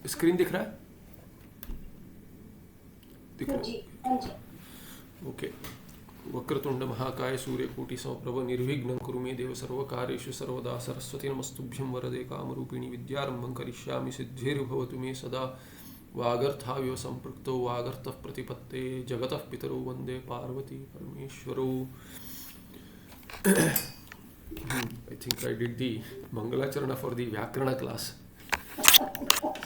Screen दिख रहा है? दिख रहा है? ओके। वक्रतुंड महाकाय सूर्यकोटि समप्रभ निर्विघ्नं कुरु मे देव सर्वकार्येषु सर्वदा सरस्वती नमस्तुभ्यं वरदे कामरूपिणी विद्यारम्भं करिष्यामि सिद्धिर्भवतु मे सदा। वागर्थाविव सम्पृक्तो वागर्थः प्रतिपत्ते जगतः पितरो वन्दे Parvati परमेश्वरौ। I think I did the Mangalacharana for the Vyakarana class.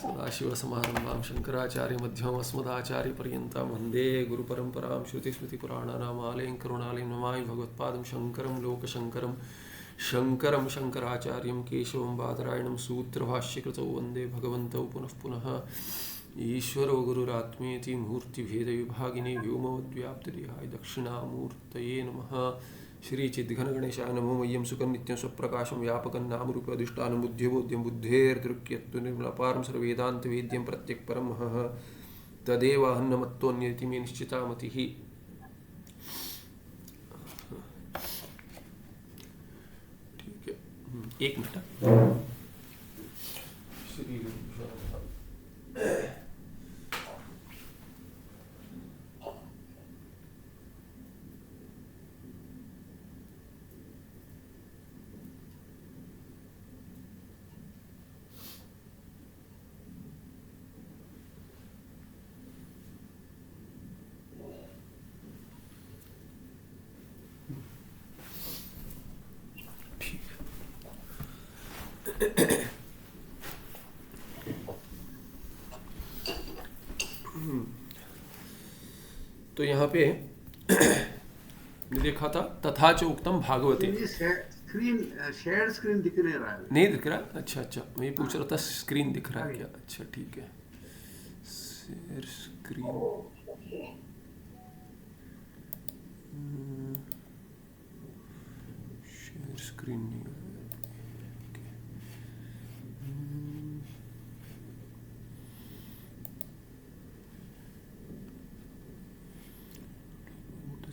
सदाशिवसमारम्भां शङ्कराचार्यमध्यमाम् अस्मदाचार्यपर्यन्तां वन्दे गुरुपरम्परां श्रुतिस्मृतिपुराणानामालयं करुणालयं नमामि भगवत्पादं शङ्करं लोकशङ्करं शङ्करं शङ्कराचार्यं केशवं बादरायणं सूत्रभाष्यकृतौ वन्दे भगवन्तौ पुनः पुनः। ईश्वरो गुरुरात्मेति मूर्तिभेदविभागिने व्योमवद्व्याप्तदेहाय दक्षिणामूर्तये नमः। श्री चिद्घनगणेशाय नमो मह्यं सुखं नित्यं स्वप्रकाशं व्यापकं नामरूपम् अधिष्ठानं बुद्धिबोध्यं बुद्धेर्दृक्यत्व निर्मलपारं सर्ववेदान्तवेद्यं प्रत्यक्परं महः तदेव अहन्नमत्तोऽन्येति मे निश्चिता मतिः। ठीक है, एक मिनट। श्री तो यहाँ पे देखा था तथा च उक्तम भागवते। स्क्रीन शेयर स्क्रीन दिख नहीं रहा है। नहीं दिख रहा? अच्छा अच्छा, मैं पूछ रहा था स्क्रीन दिख रहा है क्या? अच्छा ठीक है, शेयर स्क्रीन। शेयर स्क्रीन नहीं है।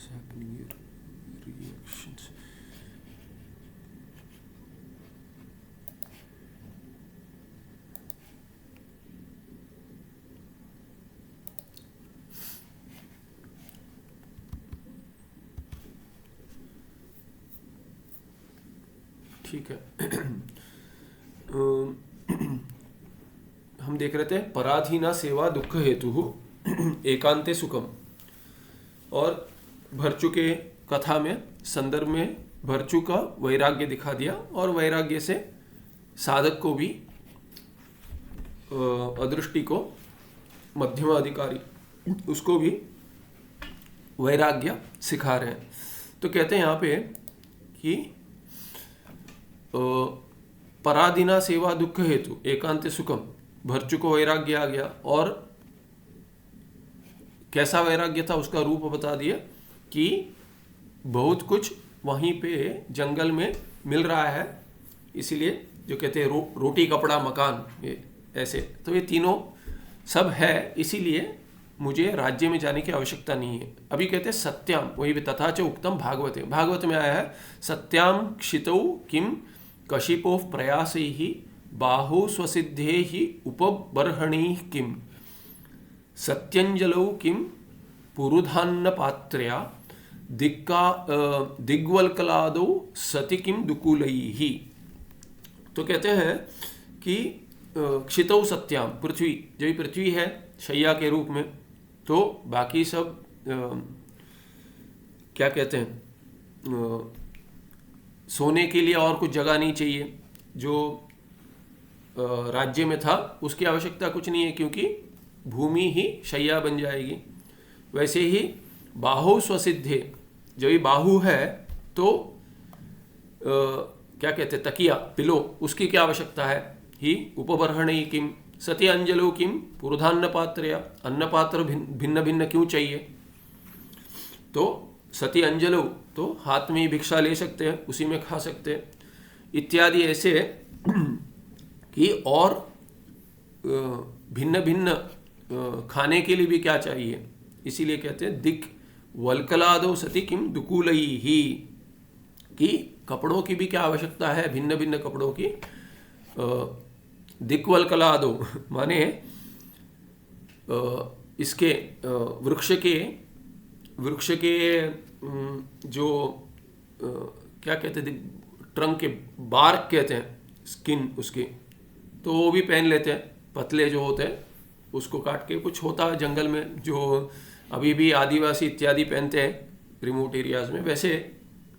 Happening here, reactions. ठीक है। हम देख रहे थे पराधीना सेवा दुख हेतु एकांते सुखम, और भरचु के कथा में संदर्भ में भरचु का वैराग्य दिखा दिया, और वैराग्य से साधक को भी अदृष्टि को मध्यम अधिकारी उसको भी वैराग्य सिखा रहे हैं। तो कहते हैं यहाँ पे कि पराधीना सेवा दुख हेतु एकांत सुखम, भरचु को वैराग्य आ गया, और कैसा वैराग्य था उसका रूप बता दिया कि बहुत कुछ वहीं पे जंगल में मिल रहा है, इसीलिए जो कहते हैं रोटी कपड़ा मकान, ये ऐसे, तो ये तीनों सब है, इसीलिए मुझे राज्य में जाने की आवश्यकता नहीं है। अभी कहते हैं सत्याम, वही भी तथा च उक्तम भागवते, भागवत में आया है सत्याम क्षितौ किम कशिपो प्रयासैहि बाहु स्वसिद्धेहि उपबर्हणैः किम सत्यंजलौ किम पुरुधान्न पात्रया दिग्वल्कलादो सति किम दुकूलैहि। तो कहते हैं कि क्षितौ सत्याम, पृथ्वी, जो पृथ्वी है शैया के रूप में, तो बाकी सब क्या कहते हैं, सोने के लिए और कुछ जगह नहीं चाहिए, जो राज्य में था उसकी आवश्यकता कुछ नहीं है, क्योंकि भूमि ही शैया बन जाएगी। वैसे ही बाहु स्वसिद्धे, जो ये बाहु है तो क्या कहते हैं, तकिया, पिलो, उसकी क्या आवश्यकता है ही उपबर्हणी किम सती अंजलो किम पुरुधान्न पात्रया, अन्न पात्र भिन्न भिन्न क्यों चाहिए, तो सती अंजलो तो हाथ में ही भिक्षा ले सकते हैं, उसी में खा सकते हैं इत्यादि, ऐसे कि और भिन्न भिन्न खाने के लिए भी क्या चाहिए, इसीलिए कहते हैं दिक वल्कलादो सती किम दुकूलई ही, कि कपड़ों की भी क्या आवश्यकता है, भिन्न भिन्न कपड़ों की। दिक्वल्कलादो माने इसके वृक्ष के जो क्या कहते थे, ट्रंक के बार्क कहते हैं, स्किन उसकी, तो वो भी पहन लेते हैं, पतले जो होते हैं उसको काट के। कुछ होता है जंगल में जो अभी भी आदिवासी इत्यादि पहनते हैं रिमोट एरियाज में, वैसे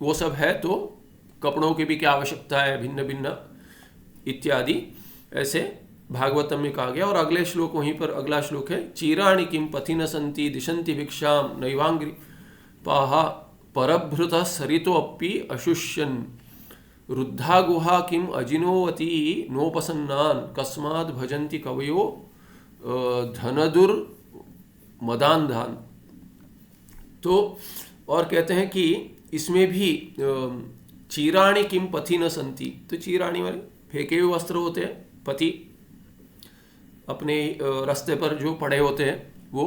वो सब है। तो कपड़ों की भी क्या आवश्यकता है, भिन्न भिन्न इत्यादि ऐसे भागवतम में कहा गया। और अगले श्लोक, वहीं पर अगला श्लोक है, चीराणि किम पथि न सन्ति दिशन्ति भिक्षाम नैवांग्री पाहा परभृत सरितो अपि अशुष्यन् रुद्धा गुहा किम अजिनोवती नोपसन्नान कस्माद् भजन्ति कवयो धनदुर मदान्धान। तो और कहते हैं कि इसमें भी चीराणि किम पथि न सन्ति, तो चीराणि वाले फेंके हुए वस्त्र होते हैं, पति अपने रास्ते पर जो पड़े होते हैं वो,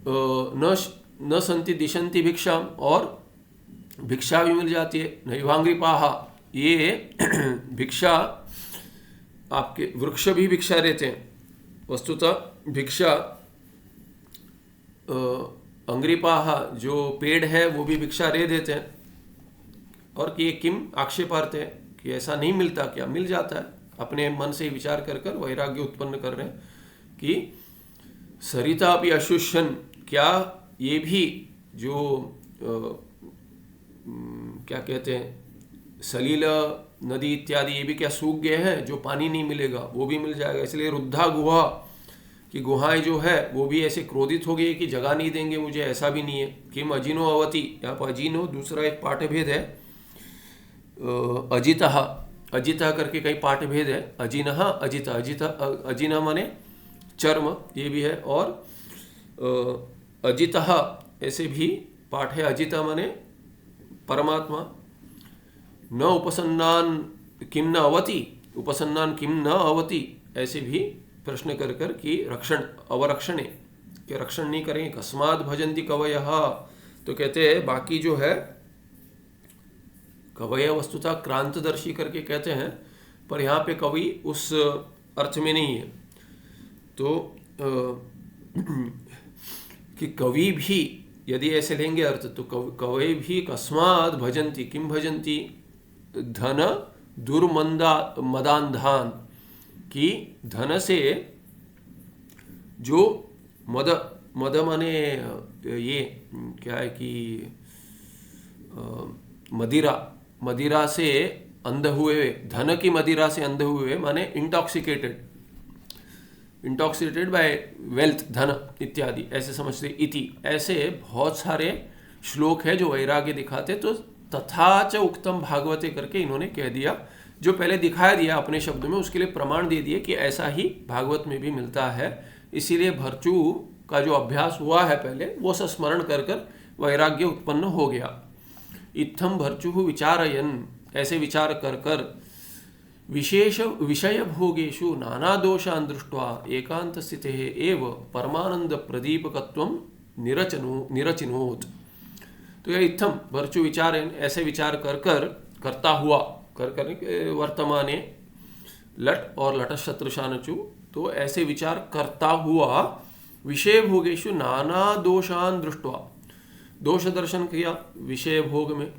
न संति दिशंति भिक्षाम, और भिक्षा भी मिल जाती है। नैवांग्री पाहा, ये भिक्षा आपके वृक्ष भी भिक्षा देते हैं, वस्तुतः भिक्षा अंग्रिपाहा जो पेड़ है वो भी भिक्षा दे देते हैं। और ये किम आक्षेपार्थ है कि ऐसा नहीं मिलता क्या, मिल जाता है। अपने मन से विचार कर कर वैराग्य उत्पन्न कर रहे हैं कि सरिता अपि अशुष्यन्, क्या ये भी जो क्या कहते हैं सलील नदी इत्यादि, ये भी क्या सूख गए हैं, जो पानी नहीं मिलेगा वो भी मिल जाएगा। इसलिए रुद्धा गुहा कि गुहाएं जो है वो भी ऐसे क्रोधित हो गई कि जगह नहीं देंगे मुझे, ऐसा भी नहीं है। किम अजिनो अवति, यहाँ पर अजिनो दूसरा एक पाठभेद है, अजितः, अजितः करके कई पाठभेद है, अजिनः अजित, अजित अजिना माने चर्म, ये भी है। और अजितः ऐसे भी पाठ है, अजिता माने परमात्मा। न उपसन्नान किम न अवति, उपसन्नान किम न अवति, ऐसे भी प्रश्न कर कर कि रक्षण अवरक्षणे, कि रक्षण नहीं करेंगे। कस्माद् भजन्ति कवयः, तो कहते हैं बाकी जो है कवय वस्तुतः क्रांतदर्शी करके कहते हैं, पर यहाँ पे कवि उस अर्थ में नहीं है। तो कि कवि भी यदि ऐसे लेंगे अर्थ, तो कवि भी कस्माद् भजन्ति, किम भजन्ति, धन दुर्मंदा मदान्धान, कि धन से जो मद माने ये क्या है कि मदिरा से अंध हुए, धन की मदिरा से अंध हुए माने इंटॉक्सिकेटेड बाय वेल्थ, धन इत्यादि ऐसे समझते इति। ऐसे बहुत सारे श्लोक है जो वैराग्य दिखाते। तो तथा च उक्तम भागवते करके इन्होंने कह दिया, जो पहले दिखाया दिया अपने शब्द में, उसके लिए प्रमाण दे दिए कि ऐसा ही भागवत में भी मिलता है। इसीलिए भर्चु का जो अभ्यास हुआ है पहले, वो स्मरण कर कर वैराग्य उत्पन्न हो गया। इत्थम भर्चु विचारयन, ऐसे विचार कर कर विशेष विषय भोगेषु नाना दोषान् दृष्ट्वा एकांत स्थिते एव परमानंद प्रदीपकत्वं निरचिनोत। तो यह इत्थम भर्चु विचारयन, ऐसे विचार कर कर, करता हुआ, कर कर वर्तमाने लट और लट शत्रुशानचु, तो ऐसे विचार करता हुआ विषय भोगेषु नाना दोषान् दृष्ट्वा, दोष दर्शन किया विषय भोग में,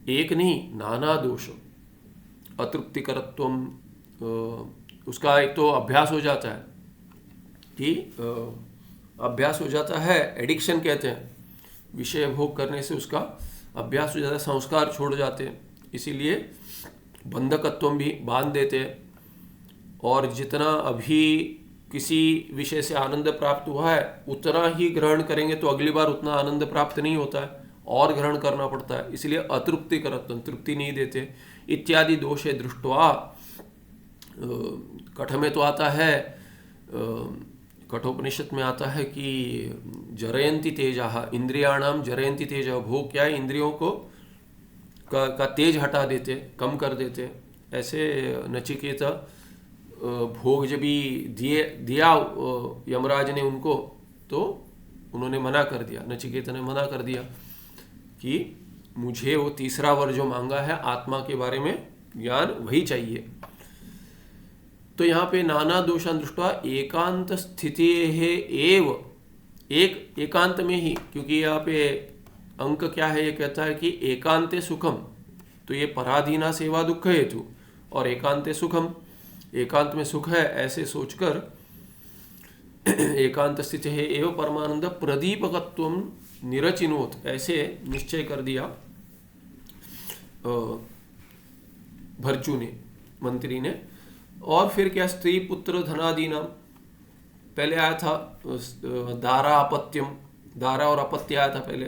एक नहीं नाना दोष। अतृप्तिकरत्वम, उसका एक तो अभ्यास हो जाता है कि अभ्यास हो जाता है, एडिक्शन कहते हैं, विषय भोग करने से उसका अभ्यास हो जाता है, संस्कार छोड़ जाते हैं। इसीलिए बंधकत्वम भी बांध देते हैं। और जितना अभी किसी विषय से आनंद प्राप्त हुआ है उतना ही ग्रहण करेंगे तो अगली बार उतना आनंद प्राप्त नहीं होता है, और ग्रहण करना पड़ता है। इसलिए अतृप्ति करत्व, तृप्ति नहीं देते इत्यादि दोषे दृष्ट्वा। कठ में तो आता है, कठोपनिषद में आता है कि जरयंती तेजः, इंद्रियाणाम जरयंती तेजः, भोग क्या है, इंद्रियों को का तेज हटा देते, कम कर देते। ऐसे नचिकेता भोग जब भी दिया यमराज ने उनको, तो उन्होंने मना कर दिया, नचिकेता ने मना कर दिया कि मुझे वो तीसरा वर जो मांगा है आत्मा के बारे में ज्ञान, वही चाहिए। तो यहाँ पे नाना दोषान दृष्ट्वा एकांत स्थिति है एव, एक एकांत में ही, क्योंकि यहाँ पे अंक क्या है, ये कहता है कि एकांते सुखम, तो ये पराधीना सेवा दुख हेतु, और एकांते सुखम, एकांत में सुख है ऐसे सोचकर एकांत स्थिति है एवं परमानंद प्रदीपकत्वम निरचिनोत, ऐसे निश्चय कर दिया भर्चु ने, मंत्री ने। और फिर क्या, स्त्री पुत्र धनादि नाम, पहले आया था दारा अपत्यम, दारा और अपत्य आया था पहले,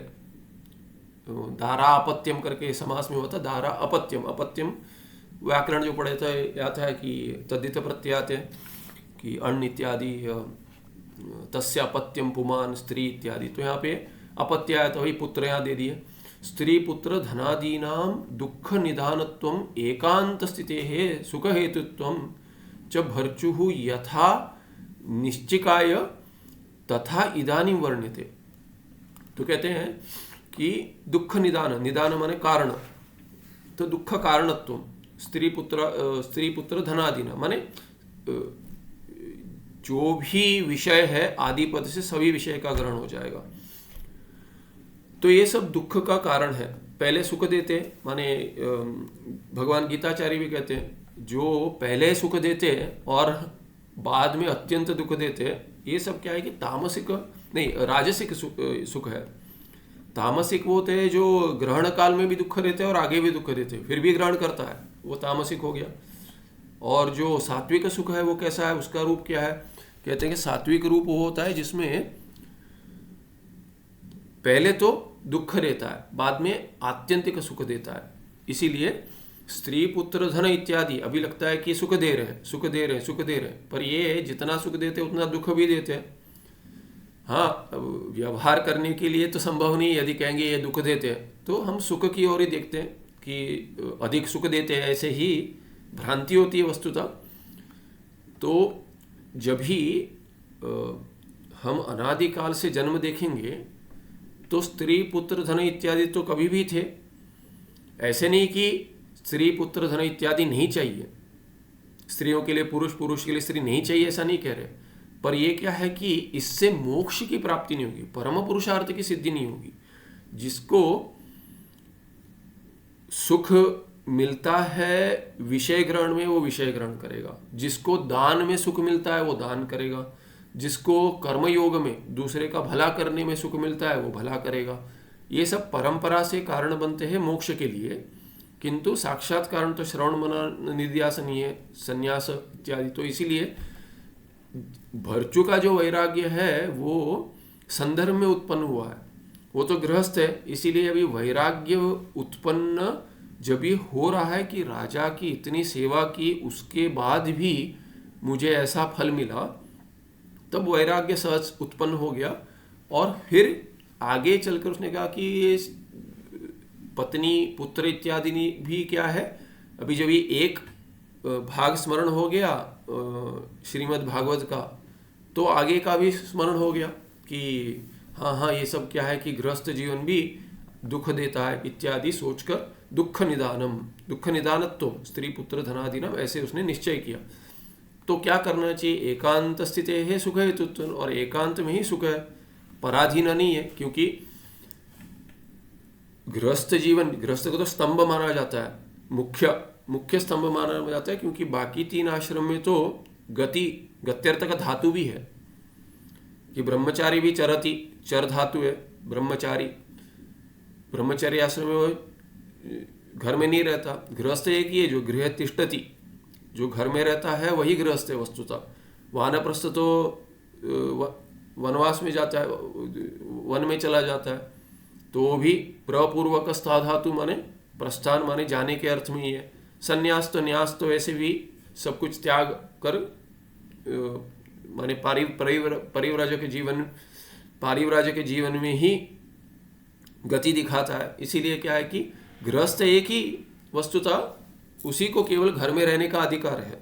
दारा अपत्यम करके समास में हुआ था, दारा अपत्यम, अपत्यम व्याकरण जो पढ़े थे याद है कि तद्धित प्रत्ययात है कि अण्ण इत्यादि, तस्य अपत्यम पुमान स्त्री इत्यादि, तो यहाँ पे अपत्य आया था, वही पुत्र यहाँ दे दिए। स्त्री पुत्र धनादीनाम दुख निधानत्वम एकांत स्थिते है सुख हेतुत्वम च भर्चु यथा निश्चिकाय तथा इदानीं वर्ण्यते। तो कहते हैं कि दुख निदान, निदान माने कारण, तो दुख कारणत्व, स्त्री पुत्र धनादीना माने जो भी विषय है आदि पद से सभी विषय का ग्रहण हो जाएगा, तो ये सब दुख का कारण है। पहले सुख देते, माने भगवान गीताचार्य भी कहते हैं जो पहले सुख देते और बाद में अत्यंत दुख देते, ये सब क्या है कि तामसिक नहीं, राजसिक सुख है। तामसिक वो होते हैं जो ग्रहण काल में भी दुख देते हैं और आगे भी दुख देते हैं, फिर भी ग्रहण करता है, वो तामसिक हो गया। और जो सात्विक सुख है वो कैसा है, उसका रूप क्या है, कहते हैं कि सात्विक रूप वो होता है जिसमें पहले तो दुख देता है, बाद में आत्यंतिक सुख देता है। इसीलिए स्त्री पुत्र धन इत्यादि अभी लगता है कि सुख दे रहे हैं, सुख दे रहे हैं, सुख दे रहे हैं, पर ये जितना सुख देते हैं उतना दुख भी देते हैं। हाँ, व्यवहार करने के लिए तो संभव नहीं, यदि कहेंगे ये दुख देते हैं तो हम सुख की ओर ही देखते हैं कि अधिक सुख देते हैं, ऐसे ही भ्रांति होती है वस्तुतः। तो जब भी हम अनादिकाल से जन्म देखेंगे तो स्त्री पुत्र धन इत्यादि तो कभी भी थे, ऐसे नहीं कि स्त्री पुत्र धन इत्यादि नहीं चाहिए, स्त्रियों के लिए पुरुष, पुरुष के लिए स्त्री नहीं चाहिए, ऐसा नहीं कह रहे, पर यह क्या है कि इससे मोक्ष की प्राप्ति नहीं होगी, परम पुरुषार्थ की सिद्धि नहीं होगी। जिसको सुख मिलता है विषय ग्रहण में वो विषय ग्रहण करेगा, जिसको दान में सुख मिलता है वो दान करेगा, जिसको कर्मयोग में दूसरे का भला करने में सुख मिलता है वो भला करेगा। ये सब परंपरा से कारण बनते हैं मोक्ष के लिए, किंतु साक्षात कारण तो श्रवण मनन निध्यासन ही है, संन्यास इत्यादि। तो इसीलिए भर्चु का जो वैराग्य है वो संदर्भ में उत्पन्न हुआ है, वो तो गृहस्थ है। इसीलिए अभी वैराग्य उत्पन्न जब भी हो रहा है कि राजा की इतनी सेवा की उसके बाद भी मुझे ऐसा फल मिला, तब वैराग्य सहज उत्पन्न हो गया। और फिर आगे चलकर उसने कहा कि ये पत्नी पुत्र इत्यादि भी क्या है, अभी जब ये एक भाग स्मरण हो गया श्रीमद् भागवत का, तो आगे का भी स्मरण हो गया कि हाँ हाँ ये सब क्या है कि गृहस्थ जीवन भी दुख देता है इत्यादि सोचकर दुख निदानम, दुख निदानत्व स्त्री पुत्र धनादिनम, ऐसे उसने निश्चय किया। तो क्या करना चाहिए, एकांत स्थिति है सुख हेतुत्व, और एकांत में ही सुख है, पराधीन नहीं है। क्योंकि गृहस्थ जीवन, गृहस्थ को तो स्तंभ माना जाता है, मुख्य स्तंभ माना जाता है, क्योंकि बाकी तीन आश्रम में तो गति गत्यर्थ का धातु भी है कि ब्रह्मचारी भी चरति, चर धातु है ब्रह्मचारी, ब्रह्मचारी आश्रम में वो घर में नहीं रहता। गृहस्थ एक ही है जो गृह तिष्ठति, जो घर में रहता है वही गृहस्थ है वस्तुतः। वानप्रस्थ तो वनवास में जाता है, वन में चला जाता है, तो वो भी प्रपूर्वक स्था धातु माने प्रस्थान माने जाने के अर्थ में ही है। संन्यास तो न्यास तो वैसे भी सब कुछ त्याग कर माने पारिव्राजक जीवन में ही गति दिखाता है। इसीलिए क्या है कि गृहस्थ एक ही वस्तुतः, उसी को केवल घर में रहने का अधिकार है।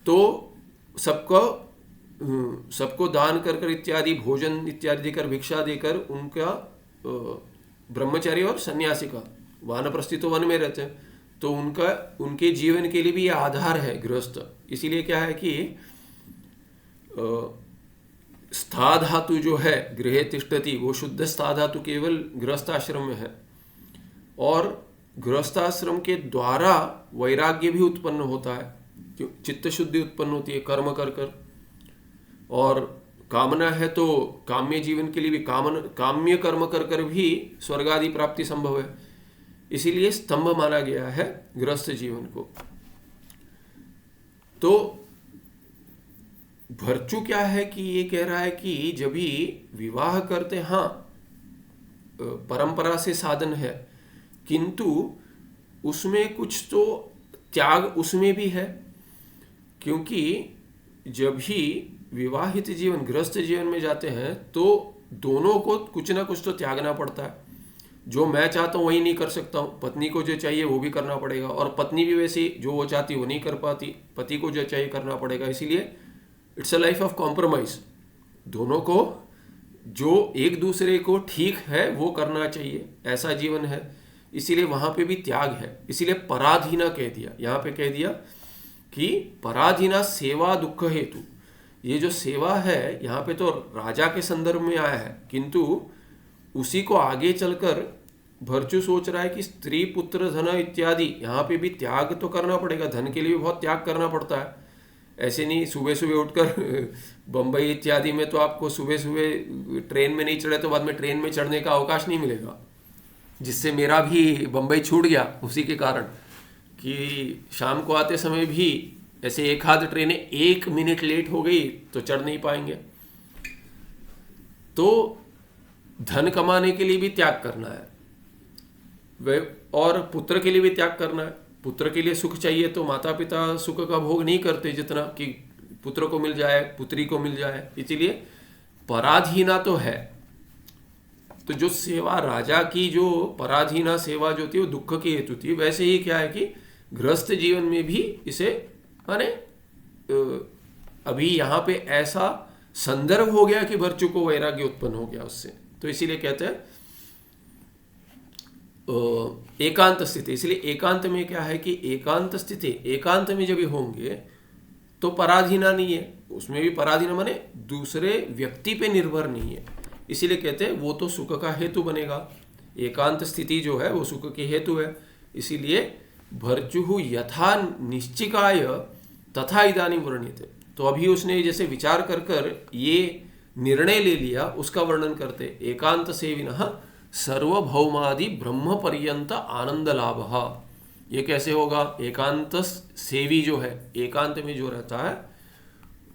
तो सबको दान कर कर इत्यादि, भोजन इत्यादि देकर, भिक्षा देकर, उनका ब्रह्मचारी और सन्यासी का, वानप्रस्थी तो वन में रहते हैं, तो उनके जीवन के लिए भी यह आधार है गृहस्थ, इसीलिए क्या है कि स्था धातु जो है गृहे तिष्ठति, वो शुद्ध स्था धातु केवल गृहस्थाश्रम में है, और गृहस्थाश्रम के द्वारा वैराग्य भी उत्पन्न होता है, क्यों? चित्त शुद्धि उत्पन्न होती है कर्म कर कर, और कामना है तो काम्य जीवन के लिए भी काम्य कर्म कर कर भी स्वर्ग आदि प्राप्ति संभव है। इसीलिए स्तंभ माना गया है गृहस्थ जीवन को। तो भर्चु क्या है कि ये कह रहा है कि जब भी विवाह करते, हाँ परंपरा से साधन है, किंतु उसमें कुछ तो त्याग उसमें भी है, क्योंकि जब ही विवाहित जीवन गृहस्थ जीवन में जाते हैं तो दोनों को कुछ ना कुछ तो त्यागना पड़ता है। जो मैं चाहता हूँ वही नहीं कर सकता हूँ, पत्नी को जो चाहिए वो भी करना पड़ेगा, और पत्नी भी वैसे जो वो चाहती वो नहीं कर पाती, पति को जो चाहिए करना पड़ेगा। इसीलिए it's a life of compromise. दोनों को जो एक दूसरे को ठीक है वो करना चाहिए, ऐसा जीवन है। इसीलिए वहाँ पे भी त्याग है। इसीलिए पराधीना कह दिया, यहाँ पे कह दिया कि पराधीना सेवा दुख हेतु। ये जो सेवा है यहाँ पे तो राजा के संदर्भ में आया है, किंतु उसी को आगे चलकर भर्चु सोच रहा है कि स्त्री पुत्र धन इत्यादि यहाँ पे भी त्याग तो करना पड़ेगा। धन के लिए भी बहुत त्याग करना पड़ता है। ऐसे नहीं सुबह सुबह उठकर बम्बई इत्यादि में तो आपको सुबह सुबह ट्रेन में नहीं चढ़े तो बाद में ट्रेन में चढ़ने का अवकाश नहीं मिलेगा, जिससे मेरा भी बम्बई छूट गया उसी के कारण कि शाम को आते समय भी ऐसे एक आध ट्रेनें 1 मिनट लेट हो गई तो चढ़ नहीं पाएंगे। तो धन कमाने के लिए भी त्याग करना है, और पुत्र के लिए भी त्याग करना है। पुत्र के लिए सुख चाहिए तो माता पिता सुख का भोग नहीं करते जितना कि पुत्र को मिल जाए, पुत्री को मिल जाए। इसलिए पराधीना तो है। तो जो सेवा राजा की, जो पराधीना सेवा जो थी वो दुख की हेतु थी, वैसे ही क्या है कि गृहस्थ जीवन में भी इसे माने अभी यहाँ पे ऐसा संदर्भ हो गया कि भर्चु को वैराग्य उत्पन्न हो गया उससे। तो इसीलिए कहते हैं एकांत स्थिति। इसलिए एकांत में क्या है कि एकांत स्थिति, एकांत में जब होंगे तो पराधीना नहीं है, उसमें भी पराधीना माने दूसरे व्यक्ति पे निर्भर नहीं है। इसीलिए कहते हैं वो तो सुख का हेतु बनेगा। एकांत स्थिति जो है वो सुख की हेतु है। इसीलिए भर्चु यथा निश्चिकाय तथा इदानीं वर्ण्यते। तो अभी उसने जैसे विचार कर कर ये निर्णय ले लिया, उसका वर्णन करते। एकांत सेविनः सर्वभौमादि ब्रह्म पर्यंत आनंद लाभ। ये कैसे होगा? एकांत सेवी जो है, एकांत में जो रहता है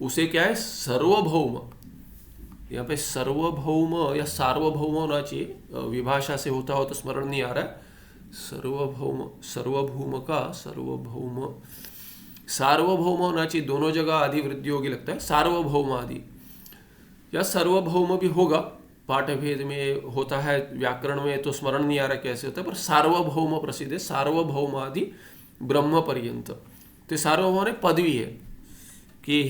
उसे क्या है? सर्वभौम। यहाँ पे सर्वभौम या सार्वभौम होना चाहिए, विभाषा से होता हो तो स्मरण नहीं आ रहा है। सर्वभौम, सर्वभौम का सर्वभौम, सार्वभौम होना चाहिए। दोनों जगह आदि वृद्धि होगी लगता है, सार्वभौम आदि या सर्वभौम भी होगा, पाठभेद में होता है, व्याकरण में तो स्मरण नहीं आ रहा कैसे होता है, पर सार्वभौम प्रसिद्ध है। सार्वभौम आदि ब्रह्म पर्यंत, तो सार्वभौम ने पदवी है कि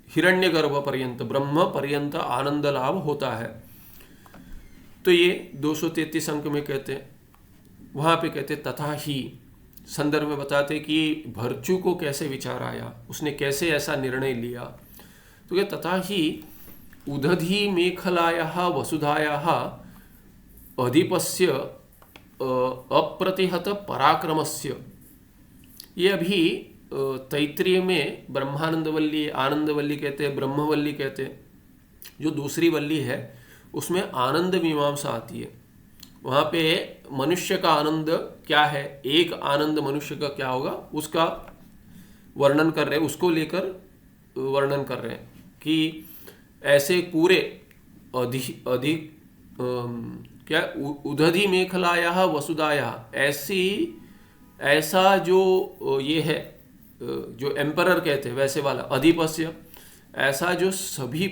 हिरण्यगर्भ पर्यंत, ब्रह्म पर्यंत आनंद लाभ होता है। तो ये 233 अंक में कहते हैं। वहाँ पे कहते तथा ही संदर्भ में बताते कि भर्चु को कैसे विचार आया, उसने कैसे ऐसा निर्णय लिया। तो क्या तथा ही उदधि मेखलायाः वसुधायाः अधिपस्य अप्रतिहत पराक्रमस्य। ये अभी तैत्रीय में ब्रह्मानंदवल्ली, आनंदवल्ली कहते हैं, ब्रह्मवल्ली कहते हैं। जो दूसरी वल्ली है उसमें आनंद मीमांसा आती है। वहाँ पे मनुष्य का आनंद क्या है, एक आनंद मनुष्य का क्या होगा, उसका वर्णन कर रहे हैं, उसको लेकर वर्णन कर रहे हैं कि ऐसे पूरे अधिक क्या उदधि मेखलाया वसुधाया, ऐसा जो ये है, जो एम्परर कहते हैं वैसे वाला, अधिपस्य, ऐसा जो सभी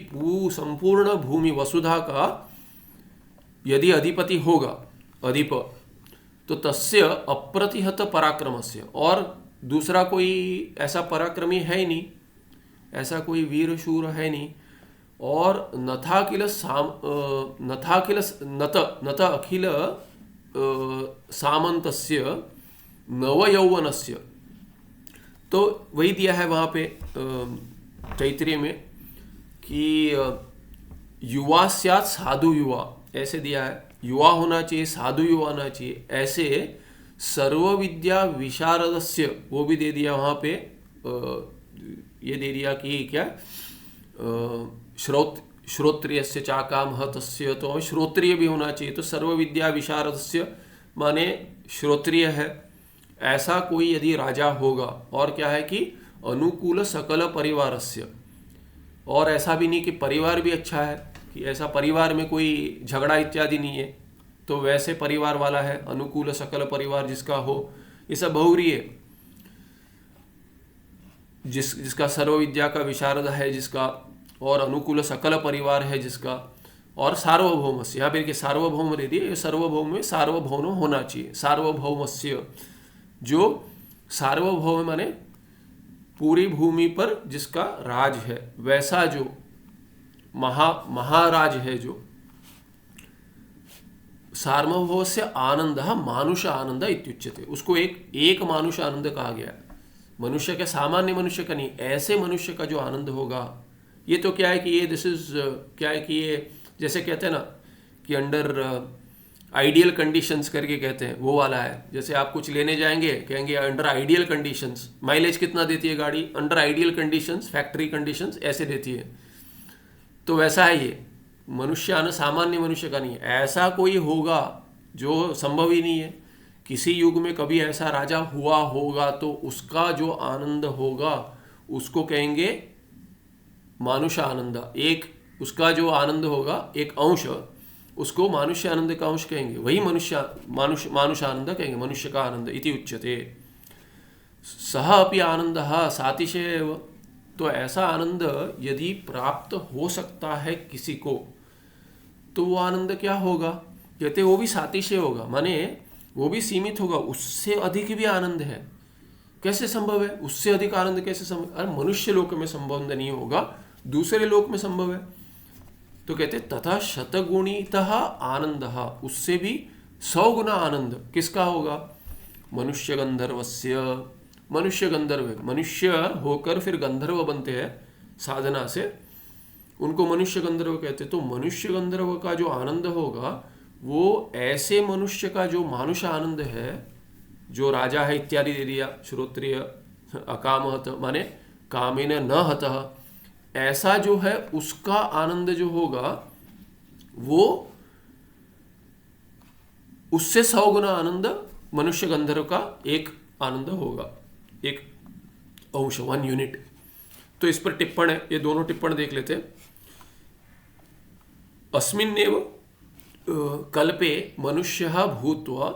संपूर्ण भूमि वसुधा का यदि अधिपति होगा, अधिप, तो तस्य अप्रतिहत पराक्रमस्य, और दूसरा कोई ऐसा पराक्रमी है ही नहीं, ऐसा कोई वीर शूर है नहीं। और नथाखिल नत अखिल सामंतस्य नवयौवनस्य, तो वही दिया है वहाँ पे तैत्तिरीय में कि युवा स्यात् साधु युवा, ऐसे दिया है, युवा होना चाहिए, साधु युवा होना चाहिए। ऐसे सर्व विद्या विशारदस्य, वो भी दे दिया वहाँ पे, ये दे दिया कि क्या, श्रोत्रियस्य चाकामः तस्य, तो श्रोत्रिय भी होना चाहिए। तो सर्व विद्या विशारदस्य माने श्रोत्रिय है, ऐसा कोई यदि राजा होगा। और क्या है कि अनुकूल सकल परिवारस्य, और ऐसा भी नहीं कि परिवार भी अच्छा है, कि ऐसा परिवार में कोई झगड़ा इत्यादि नहीं है, तो वैसे परिवार वाला है, अनुकूल सकल परिवार जिसका हो, ये सब बहुव्रीहि है। जिसका सर्व विद्या का विशारद है जिसका, और अनुकूल सकल परिवार है जिसका, और सार्वभौमस्य, यहाँ पे देखिए सार्वभौम दे दिए, सार्वभौम में सार्वभौम होना चाहिए। सार्वभौमस्य, जो सार्वभौम माने पूरी भूमि पर जिसका राज है, वैसा जो महाराज है, जो सार्वभौमस्य आनंद मानुष आनंद इत्युच्यते, उसको एक मानुष आनंद कहा गया। मनुष्य के, सामान्य मनुष्य का नहीं, ऐसे मनुष्य का जो आनंद होगा। ये तो क्या है कि ये दिस इज क्या है कि ये जैसे कहते हैं ना कि अंडर आइडियल कंडीशंस करके कहते हैं, वो वाला है। जैसे आप कुछ लेने जाएंगे, कहेंगे अंडर आइडियल कंडीशंस, माइलेज कितना देती है गाड़ी, under ideal conditions, factory conditions ऐसे देती है। तो वैसा है ये मनुष्य, सामान्य मनुष्य का नहीं है। ऐसा कोई होगा जो संभव ही नहीं है, किसी युग में कभी ऐसा राजा हुआ होगा, तो उसका जो आनंद होगा उसको कहेंगे मानुष आनंद। एक उसका जो आनंद होगा, एक अंश, उसको मानुष्य आनंद का अंश कहेंगे, वही मानुष आनंद कहेंगे, मनुष्य का आनंद इति उच्यते। सह अपि आनंदः सातिशय एव, तो ऐसा आनंद यदि प्राप्त हो सकता है किसी को, तो वो आनंद क्या होगा, कहते वो भी सातिशय होगा, माने वो भी सीमित होगा, उससे अधिक भी आनंद है। कैसे संभव है, उससे अधिक आनंद कैसे संभव? अरे मनुष्य लोक में संभव नहीं होगा, दूसरे लोक में संभव है। तो कहते तथा शतगुणितः आनंदः, उससे भी 100 गुना आनंद किसका होगा, मनुष्य गंधर्वस्य। मनुष्य गंधर्व, मनुष्य होकर फिर गंधर्व बनते हैं साधना से, उनको मनुष्य गंधर्व कहते। तो मनुष्य गंधर्व का जो आनंद होगा, वो ऐसे मनुष्य का जो मानुष आनंद है, जो राजा है इत्यादि दे दिया, श्रोत्रिय अकामहत माने कामेन न हतः, ऐसा जो है उसका आनंद जो होगा, वो उससे 100 गुना आनंद मनुष्य गंधर्व का एक आनंद होगा, एक अंश, 1 यूनिट। तो इस पर टिप्पण है, ये दोनों टिप्पण देख लेते हैं। अस्मिन्नेव कल्पे मनुष्यः भूत्वा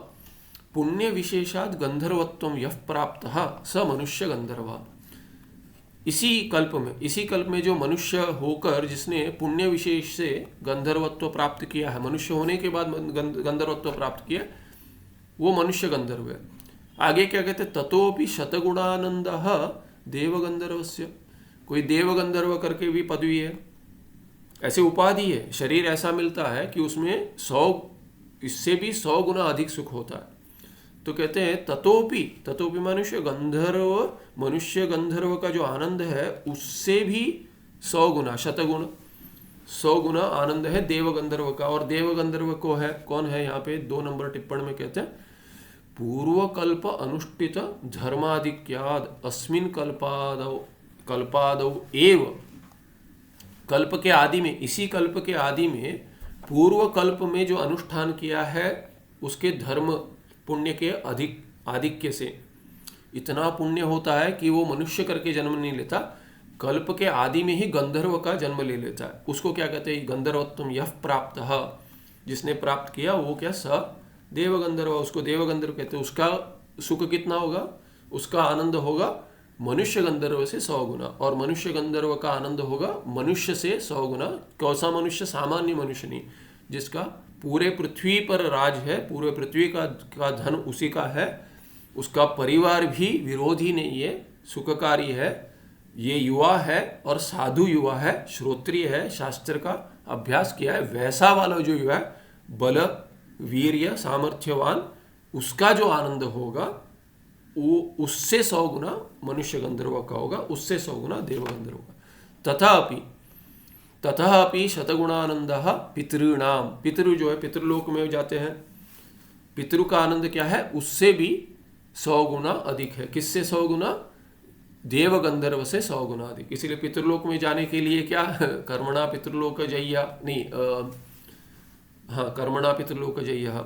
पुण्य विशेषात् गंधर्वत्वं यः प्राप्तः स मनुष्य गंधर्व। इसी कल्प में जो मनुष्य होकर जिसने पुण्य विशेष से गंधर्वत्व प्राप्त किया है, मनुष्य होने के बाद गंधर्वत्व प्राप्त किया, वो मनुष्य गंधर्व है। आगे क्या कहते, ततोपि शतगुणानंदः देवगंधर्वस्य, कोई देवगंधर्व करके भी पदवी है, ऐसे उपाधि है, शरीर ऐसा मिलता है कि उसमें 100, इससे भी 100 गुना अधिक सुख होता है। तो कहते हैं ततोपि मनुष्य गंधर्व का जो आनंद है, उससे भी 100 गुना, शतगुण 100 गुना आनंद है देव गंधर्व का। और देव गंधर्व को है कौन है, यहाँ पे 2 नंबर टिप्पण में कहते हैं, पूर्वकल्प अनुष्ठित धर्माधिक्याद अस्मिन् कल्पादौ एव, कल्प के आदि में, इसी कल्प के आदि में, पूर्व कल्प में जो अनुष्ठान किया है उसके धर्म पुण्य के आधिक्य से इतना पुण्य होता है कि वो मनुष्य करके जन्म नहीं लेता, कल्प के आदि में ही गंधर्व का जन्म ले लेता है। उसको क्या कहते हैं, गंधर्वत्वं यः प्राप्तः, जिसने प्राप्त किया वो क्या, स देवगंधर्व, उसको देवगंधर्व कहते हैं। उसका सुख कितना होगा, उसका आनंद होगा मनुष्य गंधर्व से 100 गुना, और मनुष्य गंधर्व का आनंद होगा मनुष्य से 100 गुना। कौसा मनुष्य, सामान्य मनुष्य नहीं, जिसका पूरे पृथ्वी पर राज है, पूरे पृथ्वी का धन उसी का है, उसका परिवार भी विरोधी नहीं है, सुखकारी है, ये युवा है और साधु युवा है, श्रोत्रिय है, शास्त्र का अभ्यास किया है, वैसा वाला जो युवा है, बल वीर्य सामर्थ्यवान, उसका जो आनंद होगा वो उससे 100 गुना मनुष्य गंधर्व का होगा, उससे 100 गुना देव गंधर्व का। तथापि शतगुणानंद पितृणाम, पितृ जो है पितृलोक में जाते हैं, पितृ का आनंद क्या है, उससे भी 100 गुना अधिक है। किससे 100 गुना? देव गंधर्व से 100 गुना अधिक। इसीलिए पितृलोक में जाने के लिए क्या कर्मणा पितृलोक जय्या, नहीं हाँ कर्मणा पितृलोक जय्या।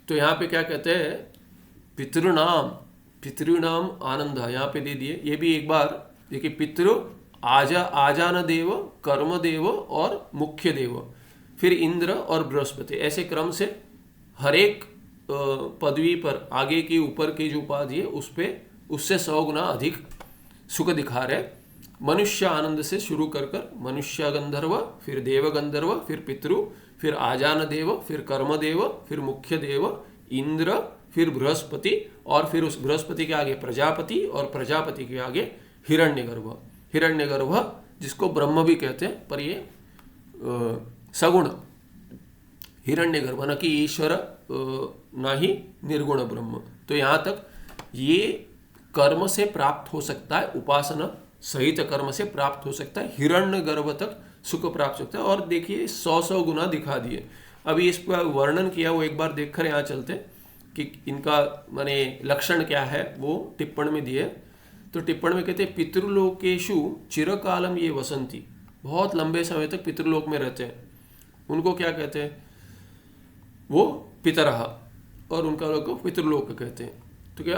तो यहाँ पे क्या कहते हैं, पितृणाम आनंद यहाँ पे दे दिए। ये भी एक बार देखिए, पितृ आजान देव, कर्म देव और मुख्य देव, फिर इंद्र और बृहस्पति, ऐसे क्रम से हर एक पदवी पर आगे की ऊपर की जो उपाधि है उस पे उससे 100 गुना अधिक सुख दिखा रहे। मनुष्य आनंद से शुरू कर मनुष्य गंधर्व, फिर देव गंधर्व, फिर पितृ, फिर आजान देव, फिर कर्म देव, फिर मुख्य देव, इंद्र, फिर बृहस्पति, और फिर उस बृहस्पति के आगे प्रजापति, और प्रजापति के आगे हिरण्यगर्भ। हिरण्यगर्भ जिसको ब्रह्म भी कहते हैं, पर ये सगुण हिरण्यगर्भ, न कि ईश्वर, न ही निर्गुण ब्रह्म। तो यहाँ तक ये कर्म से प्राप्त हो सकता है, उपासना सहित कर्म से प्राप्त हो सकता है, हिरण्यगर्भ तक सुख प्राप्त हो सकता है। और देखिए 100 गुना दिखा दिए। अभी इस पर वर्णन किया वो एक बार देखकर यहाँ चलते कि इनका माने लक्षण क्या है, वो टिप्पण में दिए। तो टिप्पण में कहते हैं, पितृलोकेशु चिरकालम ये वसंती, बहुत लंबे समय तक पितृलोक में रहते हैं। उनको क्या कहते हैं, वो पितरः, और उनका लोग को पितृलोक कहते हैं। तो क्या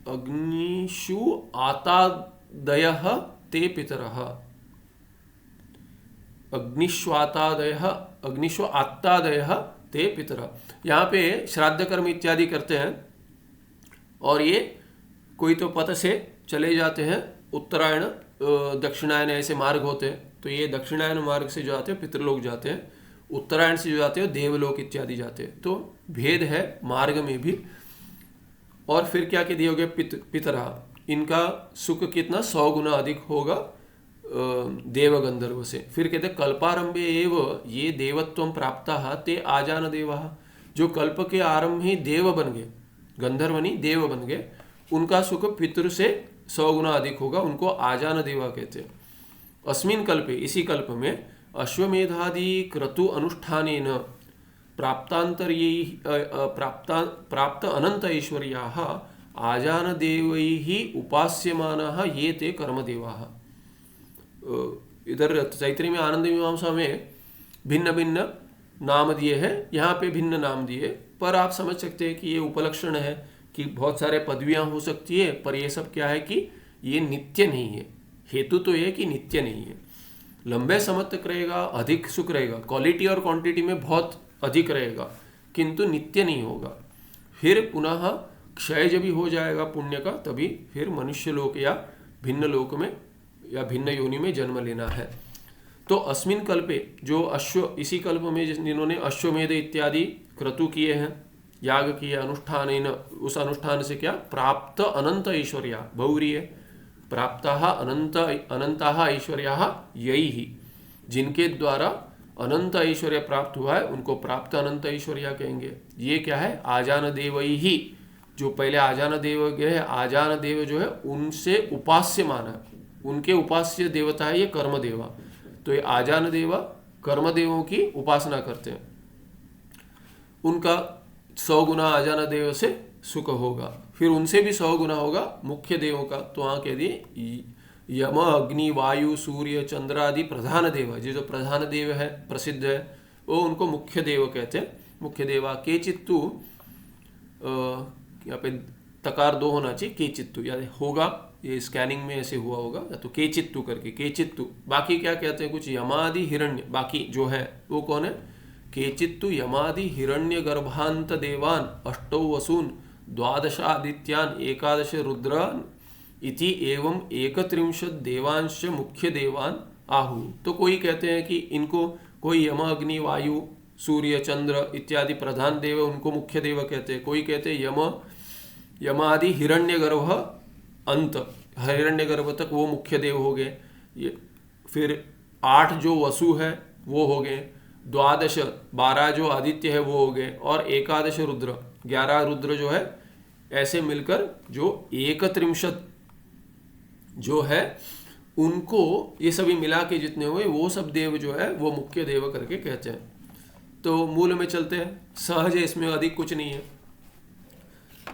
अग्निषु आतादयः ते पितरः, अग्निषु आत्तादयः ते पितरः। यहाँ पे श्राद्ध कर्म इत्यादि करते हैं, और ये कोई तो पथ से चले जाते हैं, उत्तरायण दक्षिणायन ऐसे मार्ग होते हैं। तो ये दक्षिणायन मार्ग से जो आते हैं पितृलोक जाते हैं, उत्तरायण से जो जाते हैं देवलोक इत्यादि जाते हैं। तो भेद है मार्ग में भी। और फिर क्या कह दिया हो गया, पितरा, इनका सुख कितना 100 गुना अधिक होगा देव गंधर्व से। फिर कहते कल्पारंभे एव ये देवत्वं प्राप्ताः ते आजान देवाः, जो कल्प के आरंभ ही देव बन गए, गंधर्व नहीं देव बन गए, उनका सुख पितृ से 100 गुना अधिक होगा, उनको आजान देवा कहते हैं। अस्मिन् कल्पे, इसी कल्प में, अश्वमेधादि क्रतु अनुष्ठानेन प्राप्त अनंत ऐश्वर्याः आजान देवैः उपास्यमानाः ये ते कर्मदेवाः। इधर तैत्तिरीय में आनंद मीमांसा में भिन्न भिन्न नाम दिए हैं, यहाँ पे भिन्न नाम दिए, पर आप समझ सकते हैं कि ये उपलक्षण है कि बहुत सारे पदवियाँ हो सकती है, पर ये सब क्या है कि ये नित्य नहीं है। हेतु तो ये कि नित्य नहीं है, लंबे समय तक रहेगा, अधिक सुख रहेगा, क्वालिटी और क्वांटिटी में बहुत अधिक रहेगा, किंतु नित्य नहीं होगा। फिर पुनः क्षय जब भी हो जाएगा पुण्य का, तभी फिर मनुष्य लोक या भिन्न लोक में या भिन्न योनि में जन्म लेना है। तो अस्मिन कल्पे, जो अश्व, इसी कल्प में जिन्होंने अश्वमेध इत्यादि क्रतु किए हैं, याग किए, अनुष्ठान, उस अनुष्ठान से क्या प्राप्त अनंत ऐश्वर्या, बहुरी है, प्राप्ताः अनंताः ऐश्वर्याः यैः, जिनके द्वारा अनंत ऐश्वर्य प्राप्त हुआ है उनको प्राप्त अनंत ऐश्वर्या कहेंगे। ये क्या है, आजान देवैः, जो पहले आजान देव गए, आजान देव जो है उनसे उपास्य माना, उनके उपास्य देवता है ये कर्मदेवा। तो ये आजान देवा कर्मदेवों की उपासना करते हैं, उनका 100 गुना आजान देव से सुख होगा। फिर उनसे भी 100 गुना होगा मुख्य देवों का। तो वहाँ कह दिए यम, अग्नि, वायु, सूर्य, चंद्र आदि प्रधान देव, जो प्रधान देव है, प्रसिद्ध है, वो उनको मुख्य देव कहते हैं। मुख्य देवा के चित्तु, यहाँ पे तकार 2 होना चाहिए, के चित्तु याद होगा, ये स्कैनिंग में ऐसे हुआ होगा, या तो के चित्तु करके के चित्तु। बाकी क्या कहते हैं, कुछ यमादि हिरण्य, बाकी जो है वो कौन है, के चित्तु यमादि हिरण्य गर्भांत देवान अष्टौ वसून द्वादश आदित्यान एकादश रुद्रान इति एवं 31 देवांश मुख्य देवान आहु। तो कोई कहते हैं कि इनको कोई यम, अग्नि, वायु, सूर्य, चंद्र इत्यादि प्रधान देव है, उनको मुख्य देव कहते हैं। कोई कहते हैं यमादि हिरण्यगर्भ अंत, हिरण्यगर्भ तक वो मुख्य देव हो गए। ये फिर 8 जो वसु है वो हो गए, द्वादश 12 जो आदित्य है वो हो गए, और एकादश रुद्र 11 रुद्र जो है, ऐसे मिलकर जो 31 जो है उनको ये सभी मिला के जितने हुए वो सब देव जो है वो मुख्य देव करके कहते हैं। तो मूल में चलते हैं, सहज है, इसमें अधिक कुछ नहीं है।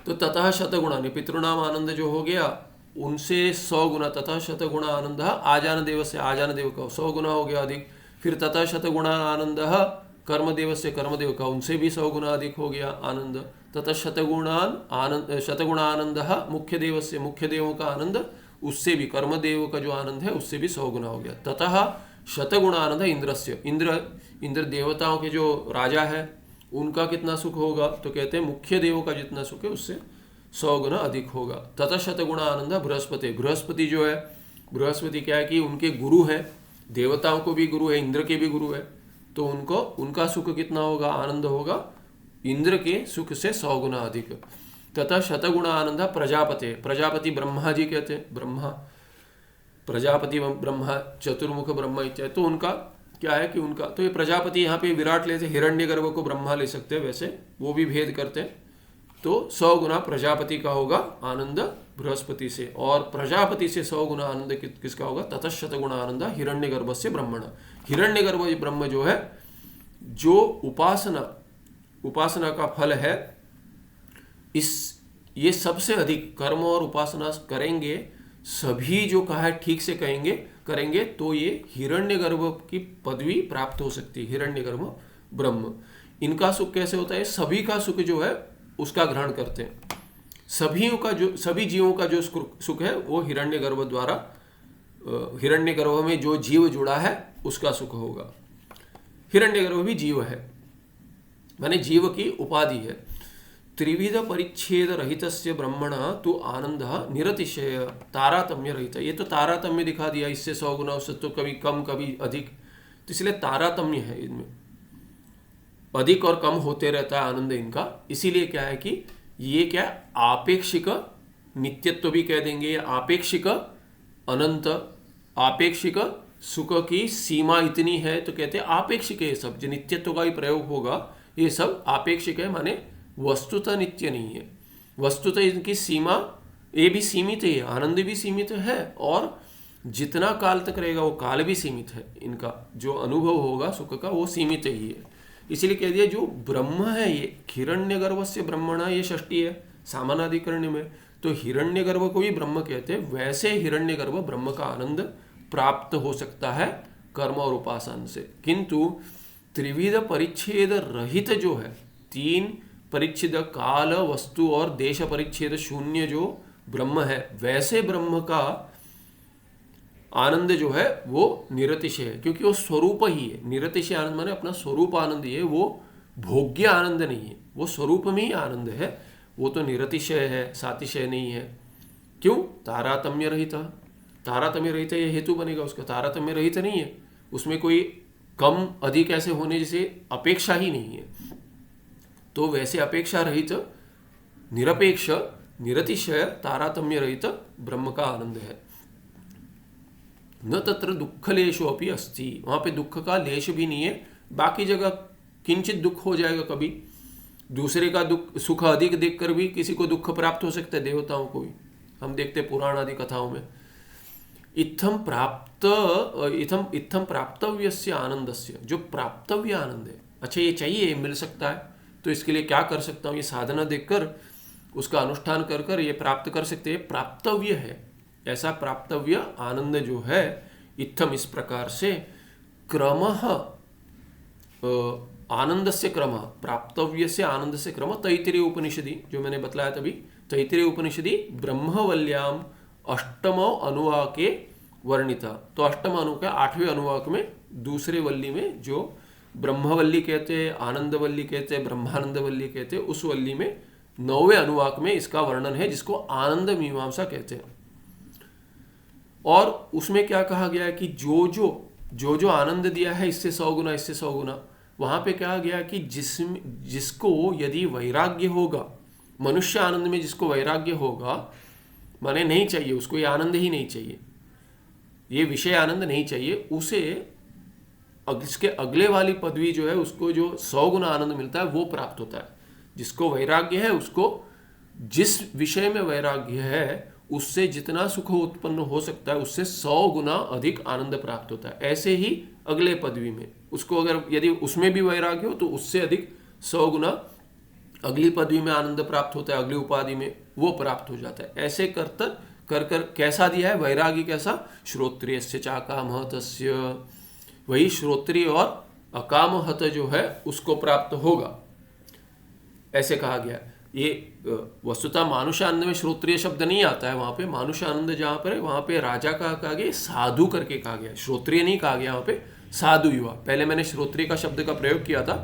तो ततः शतगुणानि, पितृनाम आनंद जो हो गया उनसे 100 गुना, ततः शतगुणा आनंद आजान देव से, आजान देव का 100 गुना हो गया अधिक। फिर ततः शतगुणा आनंद कर्मदेव से, कर्मदेव का उनसे भी 100 गुना अधिक हो गया आनंद। ततः शतगुणा आनंद मुख्य देव से, मुख्य देवों का आनंद उससे भी, कर्मदेव का जो आनंद है उससे भी 100 गुना हो गया। ततः शतगुणा आनंद इंद्रस्य, इंद्र देवताओं के जो राजा है उनका कितना सुख होगा, तो कहते हैं मुख्य देवों का जितना सुख है उससे 100 गुना अधिक होगा। ततः शतगुणा आनंद बृहस्पति, बृहस्पति जो है, बृहस्पति क्या है कि उनके गुरु हैं, देवताओं को भी गुरु है, इंद्र के भी गुरु है, तो उनको उनका सुख कितना होगा, आनंद होगा इंद्र के सुख से 100 गुना अधिक। तथा शतगुणा आनंद प्रजापति, प्रजापति ब्रह्मा जी कहते हैं, ब्रह्मा प्रजापति ब्रह्मा चतुर्मुख ब्रह्मा इत्यादि, तो उनका क्या है कि उनका, तो ये प्रजापति यहाँ पे विराट लेते, हिरण्यगर्भ को ब्रह्मा ले सकते हैं, वैसे वो भी भेद करते हैं। तो 100 गुना प्रजापति का होगा आनंद बृहस्पति से, और प्रजापति से 100 गुना आनंद किसका होगा, ततः शतगुणा आनंद हिरण्यगर्भ से ब्रह्मण। हिरण्यगर्भ ब्रह्म जो है, जो उपासना का फल है, ये सबसे अधिक कर्म और उपासना करेंगे, सभी जो कहा है ठीक से करेंगे तो ये हिरण्यगर्भ की पदवी प्राप्त हो सकती है। हिरण्यगर्भ ब्रह्म, इनका सुख कैसे होता है, सभी का सुख जो है उसका ग्रहण करते हैं, सभी जीवों का जो सुख है वो हिरण्यगर्भ द्वारा, हिरण्यगर्भ में जो जीव जुड़ा है उसका सुख होगा। हिरण्यगर्भ भी जीव है, माने जीव की उपाधि है। त्रिविध परिच्छेद रहितस्य ब्रह्मण तो आनंद निरतिशय तारातम्य रहित, ये तो तारातम्य दिखा दिया, इससे 100 गुना, उससे तो कभी कम कभी अधिक, तो इसलिए तारातम्य है, इनमें अधिक और कम होते रहता है आनंद इनका। इसीलिए क्या है कि ये क्या आपेक्षिक नित्यत्व भी कह देंगे, आपेक्षिक अनंत, आपेक्षिक सुख की सीमा इतनी है तो कहते हैं आपेक्षिक है। ये सब जो नित्यत्व का ही प्रयोग होगा ये सब आपेक्षिक है, माने वस्तुतः नित्य नहीं है। वस्तुतः इनकी सीमा ये भी सीमित है, आनंद भी सीमित है, और जितना काल तक रहेगा वो काल भी सीमित है, इनका जो अनुभव होगा सुख का वो सीमित ही है। इसलिए कह दिया जो ब्रह्म है ये हिरण्यगर्भ से ब्रह्मणा, ये षष्ठी है सामानाधिकरण में, तो हिरण्यगर्भ को भी ब्रह्म कहते हैं, वैसे हिरण्यगर्भ ब्रह्म का आनंद प्राप्त हो सकता है कर्म और उपासना से। किंतु त्रिविध परिच्छेद रहित जो है, 3 परिच्छेद काल वस्तु और देश परिच्छेद शून्य जो ब्रह्म है, वैसे ब्रह्म का आनंद जो है वो निरतिशय है, क्योंकि वो स्वरूप ही है। निरतिशय आनंद माने अपना स्वरूप आनंद ही है, वो भोग्य आनंद नहीं है, वो स्वरूप में ही आनंद है, वो तो निरतिशय है, सातिशय नहीं है। क्यों, तारातम्य रहित, तारातम्य रहित ये हेतु बनेगा उसका, तारातम्य रहित नहीं है, उसमें कोई कम अधिक ऐसे होने जैसे अपेक्षा ही नहीं है, तो वैसे अपेक्षा रहित निरपेक्ष निरतिशय तारातम्य रहित ब्रह्म का आनंद है। न तत्र दुःखलेशो अपि अस्ति, वहाँ पे दुख का लेश भी नहीं है। बाकी जगह किंचित दुख हो जाएगा, कभी दूसरे का दुख सुख अधिक देखकर भी किसी को दुख प्राप्त हो सकता है, देवताओं को भी हम देखते पुराण आदि कथाओं में। इत्थम प्राप्तव्यस्य आनंदस्य, जो प्राप्तव्य आनंद है, अच्छा ये चाहिए, मिल सकता है, तो इसके लिए क्या कर सकता हूँ, ये साधना देखकर उसका अनुष्ठान कर कर ये प्राप्त कर सकते हैं, प्राप्तव्य है। ऐसा प्राप्तव्य आनंद जो है, इत्थम इस प्रकार से, क्रमः आनंद से क्रम, प्राप्तव्य से आनंद से क्रम, तैत्तिरीय उपनिषदि जो मैंने बतलाया तभी, तैत्तिरीय उपनिषदि ब्रह्मवल्याम अष्टम अनुवाके वर्णिता। तो अष्टम अनुवाक 8वें अनुवाक में दूसरे वल्ली में, जो ब्रह्मवल्ली कहते हैं, आनंदवल्ली कहते हैं, ब्रह्मानंदवल्ली कहते हैं, उस वल्ली में 9वें अनुवाक में इसका वर्णन है, जिसको आनंद मीमांसा कहते हैं। और उसमें क्या कहा गया है कि जो आनंद दिया है, इससे 100 गुना, इससे 100 गुना, वहां पे कहा गया कि जिसको यदि वैराग्य होगा, मनुष्य आनंद में जिसको वैराग्य होगा, माने नहीं चाहिए उसको, ये आनंद ही नहीं चाहिए, ये विषय आनंद नहीं चाहिए, उसे इसके अगले वाली पदवी जो है उसको जो 100 गुना आनंद मिलता है वो प्राप्त होता है। जिसको वैराग्य है उसको जिस विषय में वैराग्य है उससे जितना सुख उत्पन्न हो सकता है उससे 100 गुना अधिक आनंद प्राप्त होता है। ऐसे ही अगले पदवी में उसको अगर यदि उसमें भी वैराग्य हो तो उससे अधिक 100 गुना अगली पदवी में आनंद प्राप्त होता है, अगली उपाधि में वो प्राप्त हो जाता है। ऐसे कर कर कैसा दिया है वैरागी कैसा, श्रोत्रियस्य चाकामहतस्य, वही श्रोत्रिय और अकामहत जो है उसको प्राप्त होगा, ऐसे कहा गया। ये वस्तुतः मानुषानंद में श्रोत्रिय शब्द नहीं आता है, वहां पे मानुषानंद जहां पर है वहां पे राजा का कहा गया, साधु करके कहा गया, श्रोत्रिय नहीं कहा गया, वहां पे साधु युवा। पहले मैंने श्रोत्रिय का शब्द का प्रयोग किया था,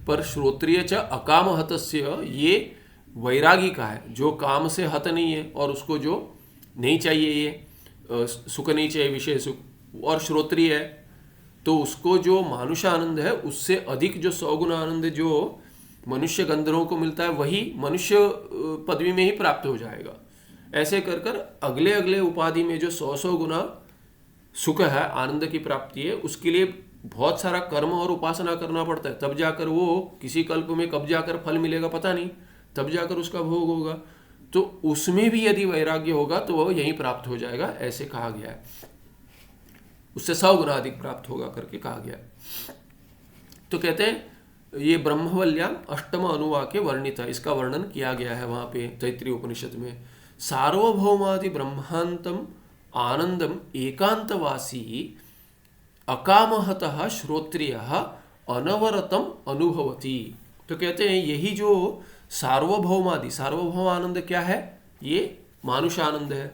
पर श्रोत्रिय च अकामहतस्य ये वैरागी का है, जो काम से हत नहीं है और उसको जो नहीं चाहिए ये सुख नहीं चाहिए विषय सुख, और श्रोत्रिय है तो उसको जो मानुषानंद है उससे अधिक जो 100 गुना आनंद जो मनुष्य गंधर्वों को मिलता है वही मनुष्य पदवी में ही प्राप्त हो जाएगा। ऐसे कर कर अगले अगले उपाधि में जो 100 गुना सुख है, आनंद की प्राप्ति है, उसके लिए बहुत सारा कर्म और उपासना करना पड़ता है, तब जाकर वो किसी कल्प में कब जाकर फल मिलेगा पता नहीं, तब जाकर उसका भोग होगा। तो उसमें भी यदि वैराग्य होगा तो वह यहीं प्राप्त हो जाएगा, ऐसे कहा गया है। उससे 100 गुना अधिक प्राप्त होगा करके कहा गया। तो कहते हैं ये ब्रह्मवल्याम अष्टम अनुवाक्य वर्णित है, इसका वर्णन किया गया है वहां पे तैत्तिरीय उपनिषद में। सार्वभौमादि ब्रह्मांतम आनंदम एकांतवासी अकामहतः श्रोत्रियः अनवरतम अनुभवति। तो कहते हैं यही जो सार्वभौमादि, सार्वभौम आनंद क्या है, ये मानुष आनंद है,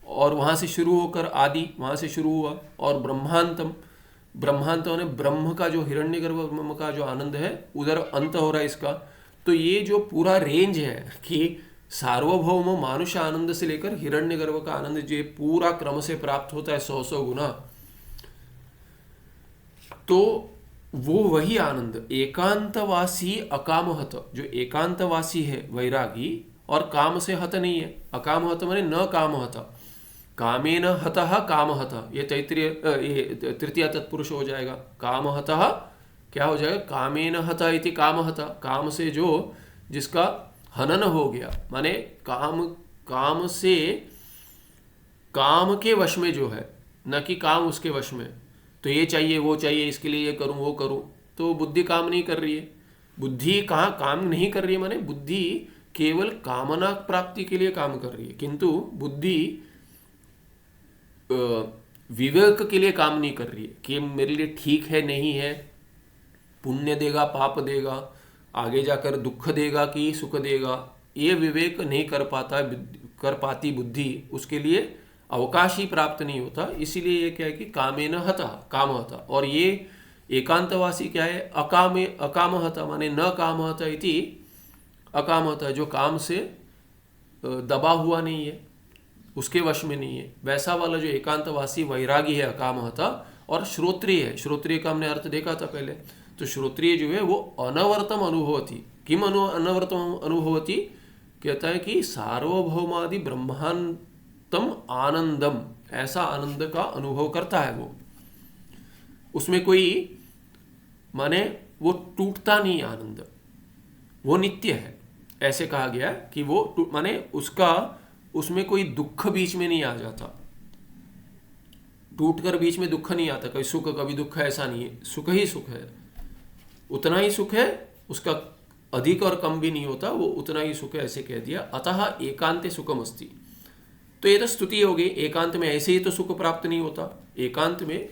और वहां से शुरू होकर आदि वहां से शुरू हुआ, और ब्रह्मांतम, ब्रह्मांत ने ब्रह्म का जो हिरण्यगर्भ ब्रह्म का जो आनंद है उधर अंत हो रहा है इसका। तो ये जो पूरा रेंज है कि सार्वभौम मानुष आनंद से लेकर हिरण्यगर्भ का आनंद जो पूरा क्रम से प्राप्त होता है 100 गुना, तो वो वही आनंद एकांतवासी अकामहत, जो एकांतवासी है वैरागी और काम से हत नहीं है, अकामहत माने न कामहत, कामेन हतः कामहत, ये तैत्तिरीय ये तृतीय तत्पुरुष हो जाएगा। कामहतः क्या हो जाएगा, कामेन हत इति कामहत, काम से जो जिसका हनन हो गया, माने काम से काम के वश में जो है, न कि काम उसके वश में। तो ये चाहिए वो चाहिए, इसके लिए ये करूं वो करूं, तो बुद्धि काम नहीं कर रही है। बुद्धि कहाँ काम नहीं कर रही है, माने बुद्धि केवल कामना प्राप्ति के लिए काम कर रही है, किंतु बुद्धि विवेक के लिए काम नहीं कर रही है कि मेरे लिए ठीक है नहीं है, पुण्य देगा पाप देगा, आगे जाकर दुख देगा कि सुख देगा, ये विवेक नहीं कर पाती बुद्धि, उसके लिए अवकाश ही प्राप्त नहीं होता। इसीलिए ये क्या है कि कामेन हतः कामहतः, और ये एकांतवासी क्या है, अकामहतः माने न कामहतः इति अकामहतः, जो काम से दबा हुआ नहीं है, उसके वश में नहीं है, वैसा वाला जो एकांतवासी वैरागी है अकामहतः। और श्रोत्रिय है, श्रोत्रिय का हमने अर्थ देखा था पहले, तो श्रोत्रिय जो है वो अनवर्तम अनुभवती। किम अनवर्तम अनुभवती, कहता है कि सार्वभौमादि ब्रह्मांतम आनंदम, ऐसा आनंद का अनुभव करता है वो, उसमें कोई माने वो टूटता नहीं आनंद, वो नित्य है। ऐसे कहा गया कि वो माने उसका उसमें कोई दुख बीच में नहीं आ जाता, टूटकर बीच में दुख नहीं आता, कभी सुख कभी दुख, ऐसा नहीं है, सुख ही सुख है, उतना ही सुख है, उसका अधिक और कम भी नहीं होता, वो उतना ही सुख है, ऐसे कह दिया। अतः एकांते सुखम अस्ति, तो ये तो स्तुति हो गई, एकांत में ऐसे ही तो सुख प्राप्त नहीं होता, एकांत में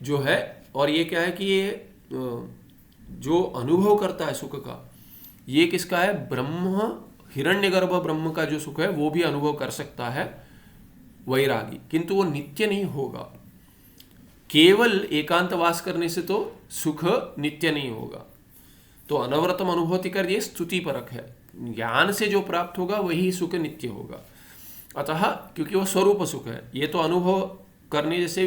जो है। और ये क्या है कि ये जो अनुभव करता है सुख का, ये किसका है, ब्रह्म हिरण्यगर्भ ब्रह्म का जो सुख है वो भी अनुभव कर सकता है वैरागी, किंतु वो नित्य नहीं होगा। केवल एकांतवास करने से तो सुख नित्य नहीं होगा। तो अनवरतम अनुभूति कर ये स्तुति परक है, ज्ञान से जो प्राप्त होगा वही सुख नित्य होगा। अतः क्योंकि वो स्वरूप सुख है, ये तो अनुभव करने जैसे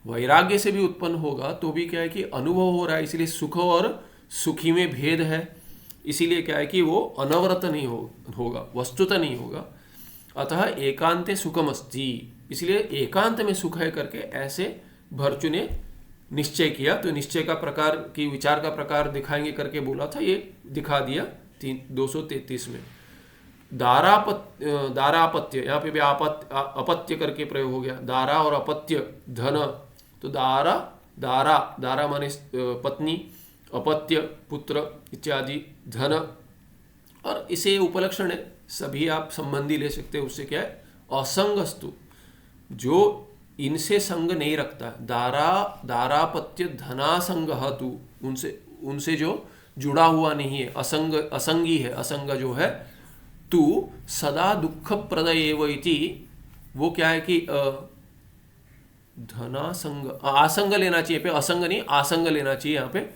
वैराग्य से भी उत्पन्न होगा, तो भी क्या है कि अनुभव हो रहा है, इसलिए सुख और सुखी में भेद है, इसीलिए क्या है कि वो अनवरत नहीं होगा, वस्तुतः नहीं होगा। अतः एकांते सुखम अस्ति, इसलिए एकांत में सुख है करके ऐसे भर्चु ने निश्चय किया, तो निश्चय का प्रकार की विचार का प्रकार दिखाएंगे करके बोला था, ये दिखा दिया 233 में। दारापत्य, यहाँ पे भी अपत्य करके प्रयोग हो गया, दारा और अपत्य धन। तो दारा माने पत्नी, अपत्य पुत्र इत्यादि, धन, और इसे उपलक्षण है, सभी आप संबंधी ले सकते हैं। उससे क्या है, असंगस्तु, जो इनसे संग नहीं रखता। दारापत्य धनासंग तू, उनसे जो जुड़ा हुआ नहीं है, असंगी है, असंग जो है। तू सदा दुख प्रद एव इति, वो क्या है कि धनासंग, आसंग लेना चाहिए पे, असंग नहीं आसंग लेना चाहिए यहाँ पे।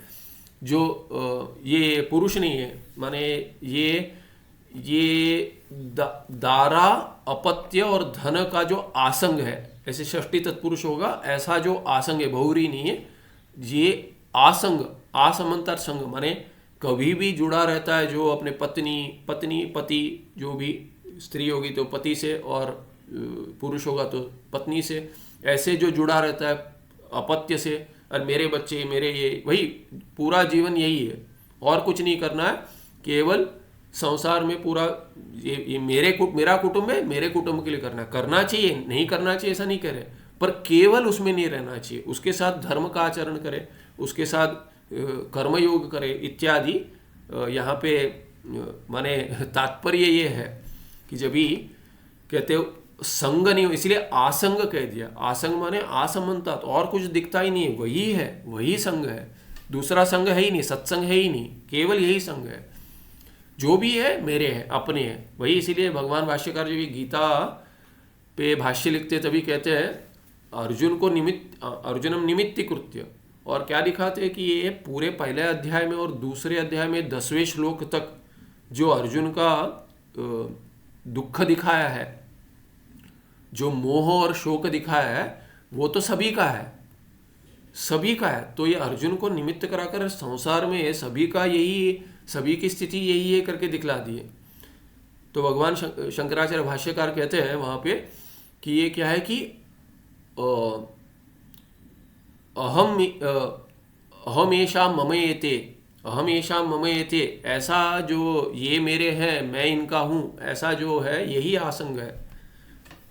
जो ये पुरुष नहीं है, माने ये दारा अपत्य और धन का जो आसंग है, ऐसे षष्ठी तत्पुरुष होगा, ऐसा जो आसंग है, बहुरी नहीं है, ये आसंग, आसमंतर संग माने कभी भी जुड़ा रहता है, जो अपने पत्नी पति, जो भी स्त्री होगी तो पति से, और पुरुष होगा तो पत्नी से, ऐसे जो जुड़ा रहता है अपत्य से, और मेरे बच्चे, मेरे ये, वही पूरा जीवन यही है, और कुछ नहीं करना है, केवल संसार में पूरा ये मेरा कुटुंब है, मेरे कुटुंब के लिए करना चाहिए, नहीं करना चाहिए ऐसा नहीं कह रहे, पर केवल उसमें नहीं रहना चाहिए, उसके साथ धर्म का आचरण करे, उसके साथ कर्मयोग करे इत्यादि। यहाँ पे माने तात्पर्य ये है कि जब भी कहते हो संग नहीं हो, इसलिए आसंग कह दिया। आसंग माने आसमंता, तो और कुछ दिखता ही नहीं है, वही है, वही संग है, दूसरा संग है ही नहीं, सत्संग है ही नहीं, केवल यही संग है, जो भी है मेरे है, अपने हैं, वही। इसीलिए भगवान भाष्यकार जी भी गीता पे भाष्य लिखते तभी कहते हैं अर्जुनम निमित्तीकृत्य, और क्या दिखाते हैं कि ये पूरे पहले अध्याय में और दूसरे अध्याय में 10वें श्लोक तक जो अर्जुन का दुख दिखाया है, जो मोह और शोक दिखाया है, वो तो सभी का है, सभी का है। तो ये अर्जुन को निमित्त कराकर संसार में सभी का यही, सभी की स्थिति यही है करके दिखला दिए। तो भगवान शंकराचार्य भाष्यकार कहते हैं वहाँ पे कि ये क्या है कि अहम येषां मम एते, ऐसा जो ये मेरे हैं, मैं इनका हूँ, ऐसा जो है यही आसंग है।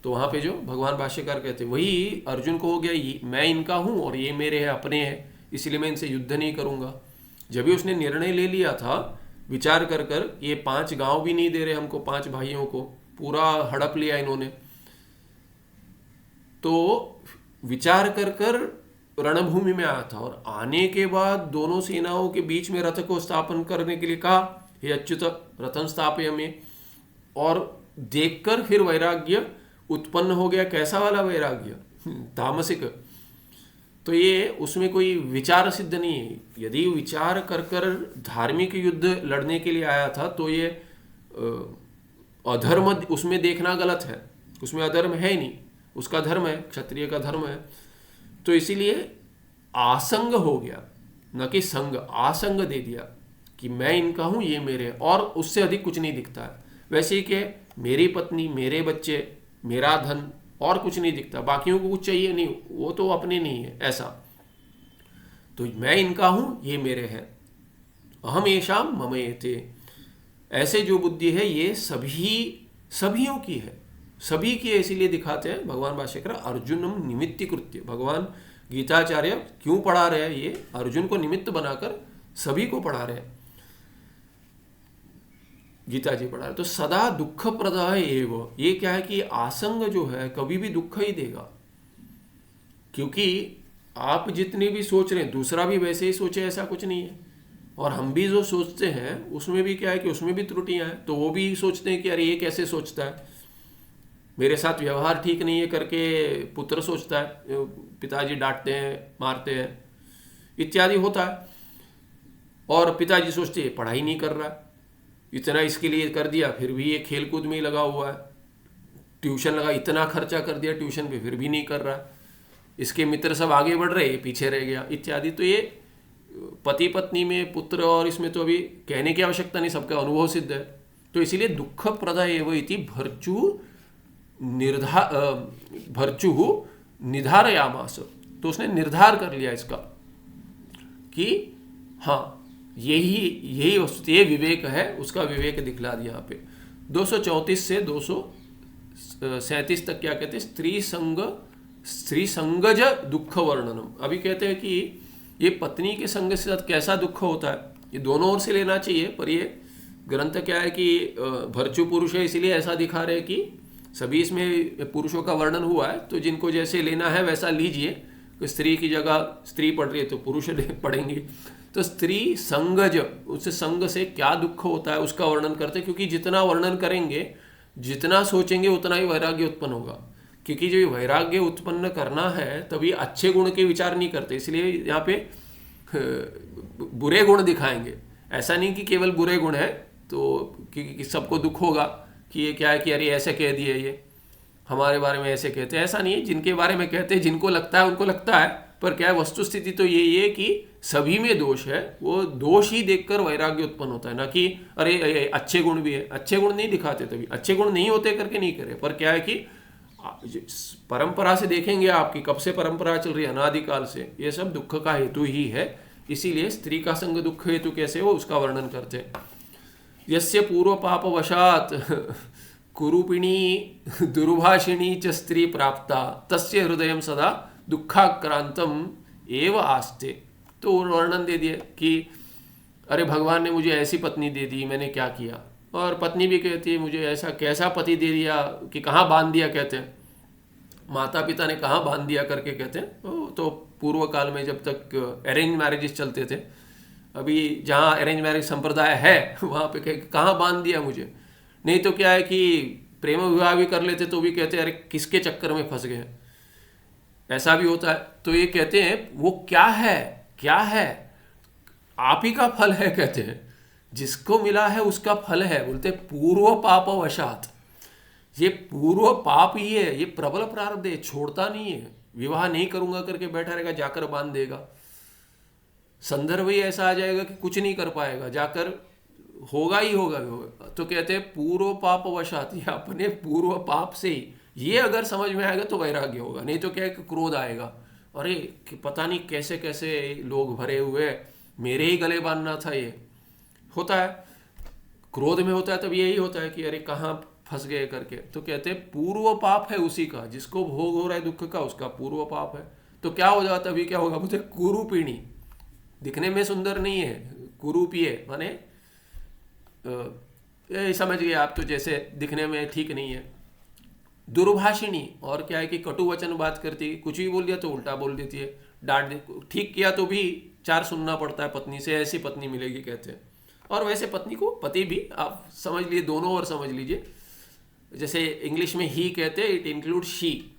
तो वहाँ पे जो भगवान भाष्यकार कहते हैं वही अर्जुन को हो गया, मैं इनका हूँ और ये मेरे हैं, अपने हैं, इसलिए मैं इनसे युद्ध नहीं करूँगा। जब भी उसने निर्णय ले लिया था विचार कर कर, ये 5 गांव भी नहीं दे रहे हमको, 5 भाइयों को पूरा हड़प लिया इन्होंने, तो विचार कर कर रणभूमि में आया था। और आने के बाद दोनों सेनाओं के बीच में रथ को स्थापन करने के लिए कहा, हे अच्युत रथं स्थापयामि, और देखकर फिर वैराग्य उत्पन्न हो गया। कैसा वाला वैराग्य? तामसिक। तो ये उसमें कोई विचार सिद्ध नहीं है। यदि विचार कर कर धार्मिक युद्ध लड़ने के लिए आया था तो ये अधर्म उसमें देखना गलत है, उसमें अधर्म है ही नहीं, उसका धर्म है, क्षत्रिय का धर्म है। तो इसीलिए आसंग हो गया, न कि संग, आसंग दे दिया कि मैं इनका हूँ, ये मेरे, और उससे अधिक कुछ नहीं दिखता है। वैसे ही कि मेरी पत्नी, मेरे बच्चे, मेरा धन, और कुछ नहीं दिखता, बाकियों को कुछ चाहिए नहीं, वो तो अपने नहीं है, ऐसा। तो मैं इनका हूँ, ये मेरे हैं, अहम येषां मम एते, ऐसे जो बुद्धि है ये सभियों की है, सभी की है। इसीलिए दिखाते हैं भगवान भाष्यकार अर्जुनम निमित्तीकृत्य। भगवान गीताचार्य क्यों पढ़ा रहे हैं? ये अर्जुन को निमित्त बनाकर सभी को पढ़ा रहे हैं, गीता जी पढ़ा रहे। तो सदा दुख प्रदा एव, ये क्या है कि आसंग जो है कभी भी दुख ही देगा, क्योंकि आप जितने भी सोच रहे हैं दूसरा भी वैसे ही सोचे, ऐसा कुछ नहीं है। और हम भी जो सोचते हैं उसमें भी क्या है कि उसमें भी त्रुटियां हैं, तो वो भी सोचते हैं कि अरे ये कैसे सोचता है, मेरे साथ व्यवहार ठीक नहीं है करके पुत्र सोचता है, पिताजी डांटते हैं, मारते हैं इत्यादि होता है। और पिताजी सोचते हैं पढ़ाई नहीं कर रहा, इतना इसके लिए कर दिया फिर भी ये खेल कूद में ही लगा हुआ है, ट्यूशन लगा, इतना खर्चा कर दिया ट्यूशन पे फिर भी नहीं कर रहा, इसके मित्र सब आगे बढ़ रहे, ये पीछे रह गया इत्यादि। तो ये पति पत्नी में, पुत्र और इसमें तो अभी कहने की आवश्यकता नहीं, सबका अनुभव सिद्ध है। तो इसीलिए दुख प्रदा एव इति भर्चु निधारयामास, तो उसने निर्धार कर लिया इसका कि हाँ यही यही वस्तु, ये विवेक है, उसका विवेक दिखला दिया यहाँ पे। 234 से 237 तक क्या कहते हैं, स्त्री संगज दुख वर्णनम। अभी कहते हैं कि ये पत्नी के संग से साथ कैसा दुख होता है, ये दोनों ओर से लेना चाहिए, पर ये ग्रंथ क्या है कि भर्चु पुरुष है, इसीलिए ऐसा दिखा रहे कि सभी इसमें पुरुषों का वर्णन हुआ है, तो जिनको जैसे लेना है वैसा लीजिए। तो स्त्री की जगह स्त्री पढ़ रही है तो पुरुष पढ़ेंगे। तो स्त्री संगज, उससे संग से क्या दुख होता है उसका वर्णन करते हैं, क्योंकि जितना वर्णन करेंगे, जितना सोचेंगे, उतना ही वैराग्य उत्पन्न होगा। क्योंकि जो वैराग्य उत्पन्न करना है तभी अच्छे गुण के विचार नहीं करते, इसलिए यहाँ पे बुरे गुण दिखाएंगे। ऐसा नहीं कि केवल बुरे गुण है तो कि सबको दुख होगा कि ये क्या है कि अरे ऐसे कह दिए, ये हमारे बारे में ऐसे कहते हैं, ऐसा नहीं है। जिनके बारे में कहते हैं, जिनको लगता है उनको लगता है, पर क्या है वस्तु स्थिति तो यही है कि सभी में दोष है। वो दोष ही देखकर वैराग्य उत्पन्न होता है, ना कि अरे अच्छे गुण भी है। अच्छे गुण नहीं दिखाते, तभी अच्छे गुण नहीं होते करके नहीं करे। पर क्या है कि परंपरा से देखेंगे आपकी कब से परंपरा चल रही है, अनादिकाल से, ये सब दुख का हेतु ही है। इसीलिए स्त्री का संग दुख हेतु कैसे हो उसका वर्णन करते हैं। यस्य पूर्व पाप वशात कुरूपिणी दुर्भाषिणी च स्त्री प्राप्ता तस्य हृदय सदा दुखाक्रांतम एव आस्ते। तो वर्णन दे दिए कि अरे भगवान ने मुझे ऐसी पत्नी दे दी, मैंने क्या किया। और पत्नी भी कहती है मुझे ऐसा कैसा पति दे दिया कि कहाँ बांध दिया, कहते हैं माता पिता ने कहाँ बांध दिया करके कहते हैं। तो पूर्व काल में जब तक अरेंज मैरिजेस चलते थे, अभी जहाँ अरेंज मैरिज संप्रदाय है वहाँ पे कहाँ बांध दिया मुझे। नहीं तो क्या है कि प्रेम विवाह भी कर लेते तो भी कहते हैं अरे किसके चक्कर में फंस गए, ऐसा भी होता है। तो ये कहते हैं वो क्या है, क्या है, आप ही का फल है, कहते हैं जिसको मिला है उसका फल है। बोलते पूर्व पाप वशात, ये पूर्व पाप ही है, ये प्रबल प्रारब्ध है, छोड़ता नहीं है। विवाह नहीं करूंगा करके बैठा रहेगा, जाकर बांध देगा। संदर्भ ही ऐसा आ जाएगा कि कुछ नहीं कर पाएगा, जाकर होगा ही होगा। तो कहते हैं पूर्व पाप वशात, ये अपने पूर्व पाप से ही, ये अगर समझ में आएगा तो वैराग्य होगा। नहीं तो क्या है कि क्रोध आएगा, अरे कि पता नहीं कैसे कैसे लोग भरे हुए, मेरे ही गले बांधना था। ये होता है, क्रोध में होता है तब यही होता है कि अरे कहाँ फंस गए करके। तो कहते हैं पूर्व पाप है उसी का, जिसको भोग हो रहा है दुख का, उसका पूर्व पाप है। तो क्या हो जाता, अभी क्या होगा, बोलते कुरूपिणी, दिखने में सुंदर नहीं है, कुरूपी है, माने समझ गए आप, तो जैसे दिखने में ठीक नहीं है। दुर्भाषिणी, और क्या है कि कटु वचन बात करती है, कुछ भी बोल दिया तो उल्टा बोल देती है, डांट दे, ठीक किया तो भी चार सुनना पड़ता है पत्नी से, ऐसी पत्नी मिलेगी कहते हैं। और वैसे पत्नी को पति भी आप समझ लीजिए, दोनों ओर समझ लीजिए। जैसे इंग्लिश में ही कहते हैं, इट इंक्लूड शी,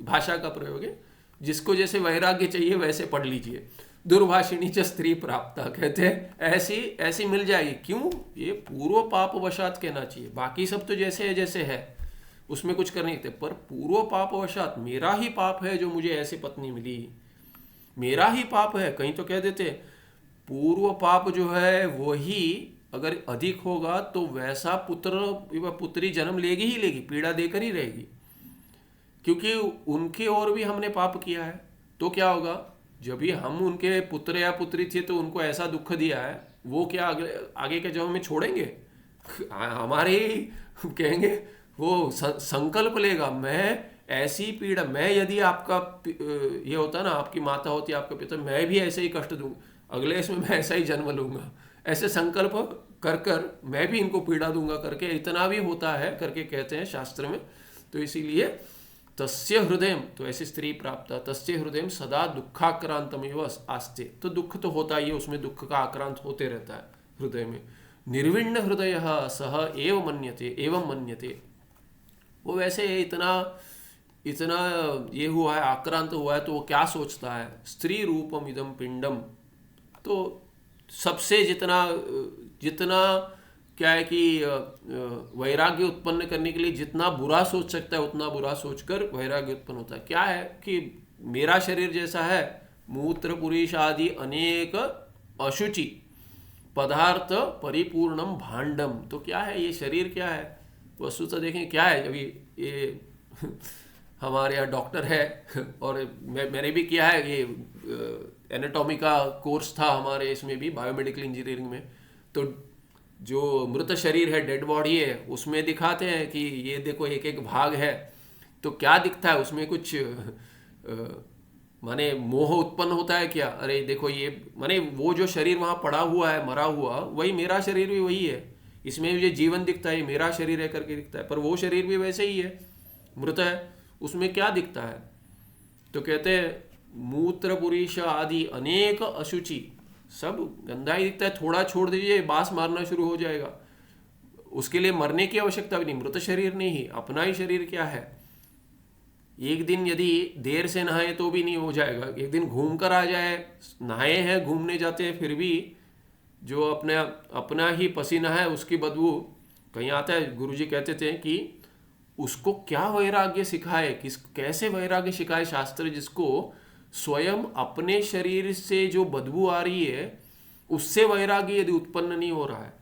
भाषा का प्रयोग है। जिसको जैसे वैराग्य चाहिए वैसे पढ़ लीजिए। दुर्भाषिणी च स्त्री प्राप्ता, कहते हैं ऐसी ऐसी मिल जाएगी। क्यों, ये पूर्व पाप वशात कहना चाहिए। बाकी सब तो जैसे है जैसे है, उसमें कुछ कर नहीं सकते, पर पूर्व पाप वशात, मेरा ही पाप है जो मुझे ऐसी पत्नी मिली, मेरा ही पाप है। कहीं तो कह देते पूर्व पाप जो है वही अगर अधिक होगा तो वैसा पुत्र व पुत्री जन्म लेगी ही लेगी, पीड़ा देकर ही रहेगी, क्योंकि उनके ओर भी हमने पाप किया है। तो क्या होगा, जब भी हम उनके पुत्र या पुत्री थे तो उनको ऐसा दुख दिया है, वो क्या आगे के जन्म में छोड़ेंगे, हमारे ही कहेंगे, वो संकल्प लेगा मैं ऐसी पीड़ा, मैं यदि आपका ये होता ना, आपकी माता होती आपका पिता, मैं भी ऐसे ही कष्ट दूंगा, अगले इसमें मैं ऐसा ही जन्म लूंगा, ऐसे संकल्प कर कर मैं भी इनको पीड़ा दूंगा करके, इतना भी होता है करके कहते हैं शास्त्र में। तो इसीलिए तस्य हृदय, तो ऐसी स्त्री प्राप्त, तस्य हृदय सदा दुखाक्रांतमेव आस्ते। तो दुख तो होता ही है, उसमें दुख का आक्रांत होते रहता है हृदय में। निर्विण्ण हृदय सह एव मन्यते, एवं मन्यते, वो वैसे इतना इतना ये हुआ है, आक्रांत हुआ है, तो वो क्या सोचता है, स्त्री रूपम इदम पिंडम। तो सबसे जितना जितना क्या है कि वैराग्य उत्पन्न करने के लिए जितना बुरा सोच सकता है उतना बुरा सोचकर वैराग्य उत्पन्न होता है। क्या है कि मेरा शरीर जैसा है, मूत्र पुरीष आदि अनेक अशुचि पदार्थ परिपूर्णम भांडम। तो क्या है ये शरीर, क्या है वस्तुतः देखें क्या है। अभी ये हमारे यहाँ डॉक्टर है और मैंने भी किया है, ये एनाटॉमी का कोर्स था हमारे इसमें भी, बायोमेडिकल इंजीनियरिंग में। तो जो मृत शरीर है, डेड बॉडी है, उसमें दिखाते हैं कि ये देखो एक एक भाग है, तो क्या दिखता है उसमें, कुछ माने मोह उत्पन्न होता है क्या? अरे देखो ये, माने वो जो शरीर वहाँ पड़ा हुआ है मरा हुआ, वही मेरा शरीर भी वही है, इसमें मुझे जीवन दिखता है, मेरा शरीर है करके दिखता है, पर वो शरीर भी वैसे ही है, मृत है, उसमें क्या दिखता है? तो कहते हैं मूत्र पुरुष आदि अनेक अशुचि, सब गंदा ही दिखता है, थोड़ा छोड़ दीजिए बांस मारना शुरू हो जाएगा। उसके लिए मरने की आवश्यकता भी नहीं, मृत शरीर नहीं, अपना ही शरीर क्या है। एक दिन यदि देर से नहाए तो भी नहीं हो जाएगा, एक दिन घूम कर आ जाए, नहाए हैं घूमने जाते हैं फिर भी जो अपना ही पसीना है उसकी बदबू कहीं आता है। गुरुजी कहते थे कि उसको क्या वैराग्य सिखाए, कैसे वैराग्य सिखाए शास्त्र, जिसको स्वयं अपने शरीर से जो बदबू आ रही है उससे वैराग्य यदि उत्पन्न नहीं हो रहा है।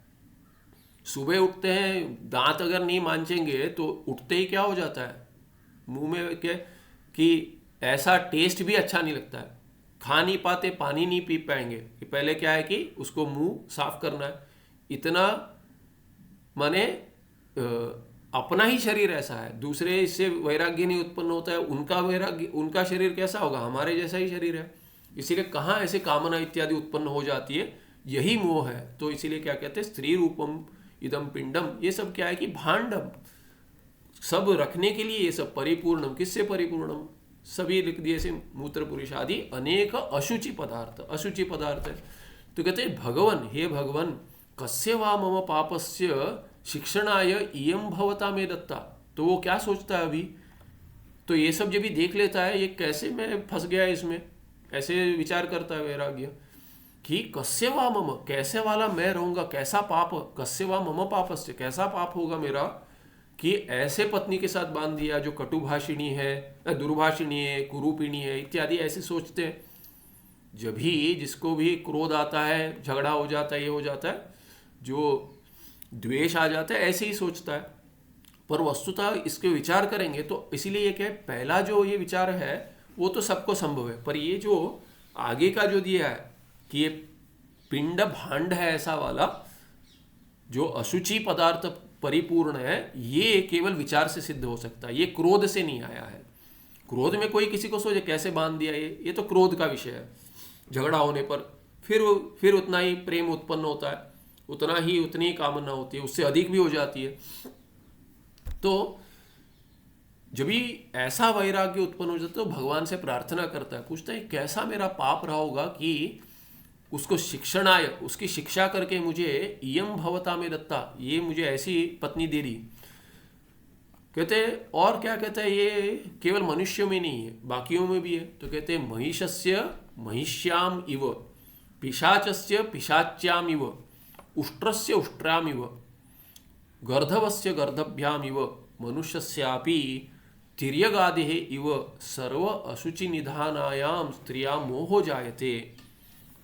सुबह उठते हैं, दांत अगर नहीं मांजेंगे तो उठते ही क्या हो जाता है मुंह में के, कि ऐसा टेस्ट भी अच्छा नहीं लगता है, खा नहीं पाते, पानी नहीं पी पाएंगे। पहले क्या है कि उसको मुंह साफ करना है, इतना माने अपना ही शरीर ऐसा है, दूसरे इससे वैराग्य नहीं उत्पन्न होता है, उनका वैराग्य, उनका शरीर कैसा होगा, हमारे जैसा ही शरीर है। इसीलिए कहाँ ऐसे कामना इत्यादि उत्पन्न हो जाती है, यही मोह है। तो इसीलिए क्या कहते हैं स्त्री रूपम इदम पिंडम, ये सब क्या है कि भांडम, सब रखने के लिए ये सब परिपूर्णम, किससे परिपूर्णम, सभी लिख दिए से मूत्र पुरुष आदि अनेक अशुचि पदार्थ, अशुचि पदार्थ है। तो कहते हैं भगवन, हे भगवन, कस्य वा मम पापस्य शिक्षणाय इयं भवता मे दत्ता। तो वो क्या सोचता है अभी, तो ये सब जब भी देख लेता है, ये कैसे मैं फंस गया इसमें, ऐसे विचार करता है वैराग्य कि कस्य वा मम, कैसे वाला मैं रहूंगा, कैसा पाप, कस्य वा मम पापस्य, कैसा पाप होगा मेरा कि ऐसे पत्नी के साथ बांध दिया जो कटुभाषिणी है, दुर्भाषिणी है, कुरूपिणी है इत्यादि, ऐसे सोचते हैं। जब भी जिसको भी क्रोध आता है, झगड़ा हो जाता है, ये हो जाता है, जो द्वेष आ जाता है, ऐसे ही सोचता है। पर वस्तुतः इसके विचार करेंगे तो इसीलिए ये क्या है, पहला जो ये विचार है वो तो सबको संभव है, पर ये जो आगे का जो दिया है कि ये पिंड भांड है ऐसा वाला जो अशुचि पदार्थ परिपूर्ण है, ये केवल विचार से सिद्ध हो सकता है, ये क्रोध से नहीं आया है। क्रोध में कोई किसी को सोचे कैसे बांध दिया, ये तो क्रोध का विषय है। झगड़ा होने पर फिर उतना ही प्रेम उत्पन्न होता है, उतनी ही कामना होती है, उससे अधिक भी हो जाती है। तो जब भी ऐसा वैराग्य उत्पन्न हो जाता है तो भगवान से प्रार्थना करता है, पूछता है कैसा मेरा पाप रहा होगा कि उसको शिक्षणाय, उसकी शिक्षा करके मुझे इयं भवता में दत्ता, ये मुझे ऐसी पत्नी दे दी। कहते और क्या कहते हैं, ये केवल मनुष्य में नहीं है, बाकियों में भी है। तो कहते हैं महिषस्य महिष्याम इव, पिशाचस्य पिशाच्याम इव, उष्ट्रस्य उष्ट्राम इव, गर्धवस्य गर्धभ्याम इव, मनुष्यस्यापि तिर्यगादेः इव सर्व अशुचि निधानायाम स्त्रिया मोहो जायते।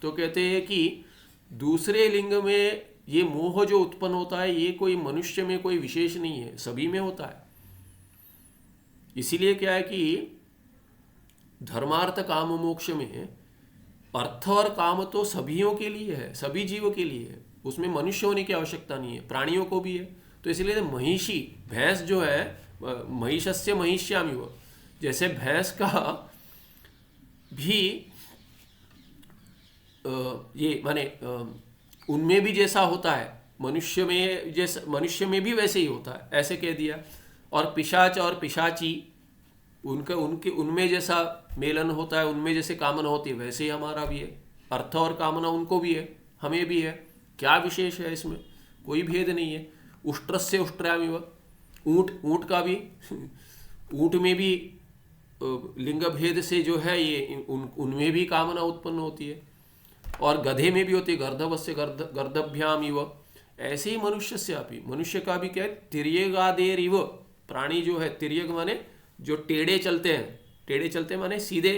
तो कहते हैं कि दूसरे लिंग में ये मोह जो उत्पन्न होता है, ये कोई मनुष्य में कोई विशेष नहीं है, सभी में होता है। इसीलिए क्या है कि धर्मार्थ काम मोक्ष में अर्थ और काम तो सभीयों के लिए है, सभी जीवों के लिए है, उसमें मनुष्य होने की आवश्यकता नहीं है, प्राणियों को भी है। तो इसलिए महिषी, भैंस जो है, महिषस्य महिष्यामि, वो जैसे भैंस का भी ये माने उनमें भी जैसा होता है, मनुष्य में जैसा, मनुष्य में भी वैसे ही होता है, ऐसे कह दिया। और पिशाच और पिशाची, उनमें जैसा मेलन होता है, उनमें जैसे कामना होती है, वैसे ही हमारा भी है, अर्थ और कामना उनको भी है, हमें भी है। क्या विशेष है इसमें, कोई भेद नहीं है। उष्ट्रस्य उष्ट्रामिव, ऊंट का भी ऊंट में भी लिंग भेद से जो है ये उनमें भी कामना उत्पन्न होती है, और गधे में भी होती है, गर्धवस्य गर्धभ्याम इव। ऐसे ही मनुष्य से भी, मनुष्य का भी क्या है, तिर्यगादेर इव, प्राणी जो है, तिर्यग माने जो टेढ़े चलते हैं, टेढ़े चलते माने सीधे,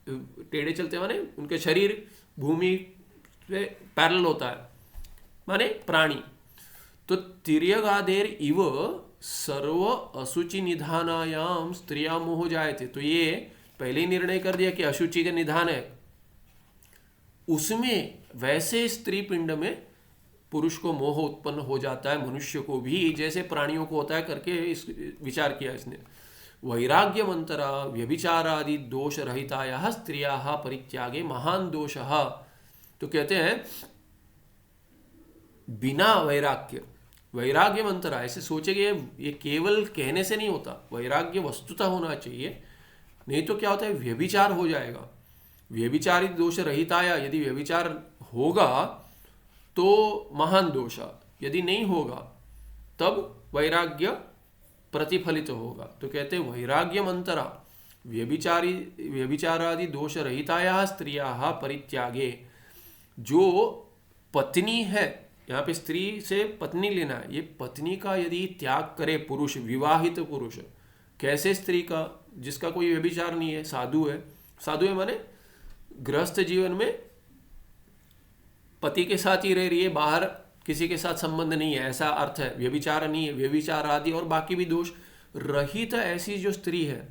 टेढ़े चलते माने उनके शरीर भूमि से पैरेलल होता है, माने प्राणी। तो तिर्यगादेर इव सर्व अशुचि निधानायाम स्त्रिया मोह जायते। तो ये पहले ही निर्णय कर दिया कि अशुचि का निधान है, उसमें वैसे स्त्री पिंड में पुरुष को मोह उत्पन्न हो जाता है, मनुष्य को भी जैसे प्राणियों को होता है करके इस विचार किया इसने। वैराग्यमंतरा व्यभिचारादि दोष रहितायाः स्त्रियाः परित्यागे महान दोषः। तो कहते हैं बिना वैराग्य, वैराग्यमंतरा ऐसे सोचेंगे, ये केवल कहने से नहीं होता, वैराग्य वस्तुतः होना चाहिए, नहीं तो क्या होता है व्यभिचार हो जाएगा। व्यभिचारित दोष रहिताया, यदि व्यभिचार होगा तो महान दोष, यदि नहीं होगा तब वैराग्य प्रतिफलित होगा। तो कहते हैं वैराग्यमंतरा व्यभिचारादि दोष रहिताया स्त्रियाः परित्यागे। जो पत्नी है, यहाँ पे स्त्री से पत्नी लेना है, ये पत्नी का यदि त्याग करे पुरुष, विवाहित पुरुष, कैसे स्त्री का, जिसका कोई व्यभिचार नहीं है, साधु है, साधु है माने गृहस्थ जीवन में पति के साथ ही रह रही है, बाहर किसी के साथ संबंध नहीं है, ऐसा अर्थ है। व्यभिचार नहीं है, व्यभिचार आदि और बाकी भी दोष रहित ऐसी जो स्त्री है,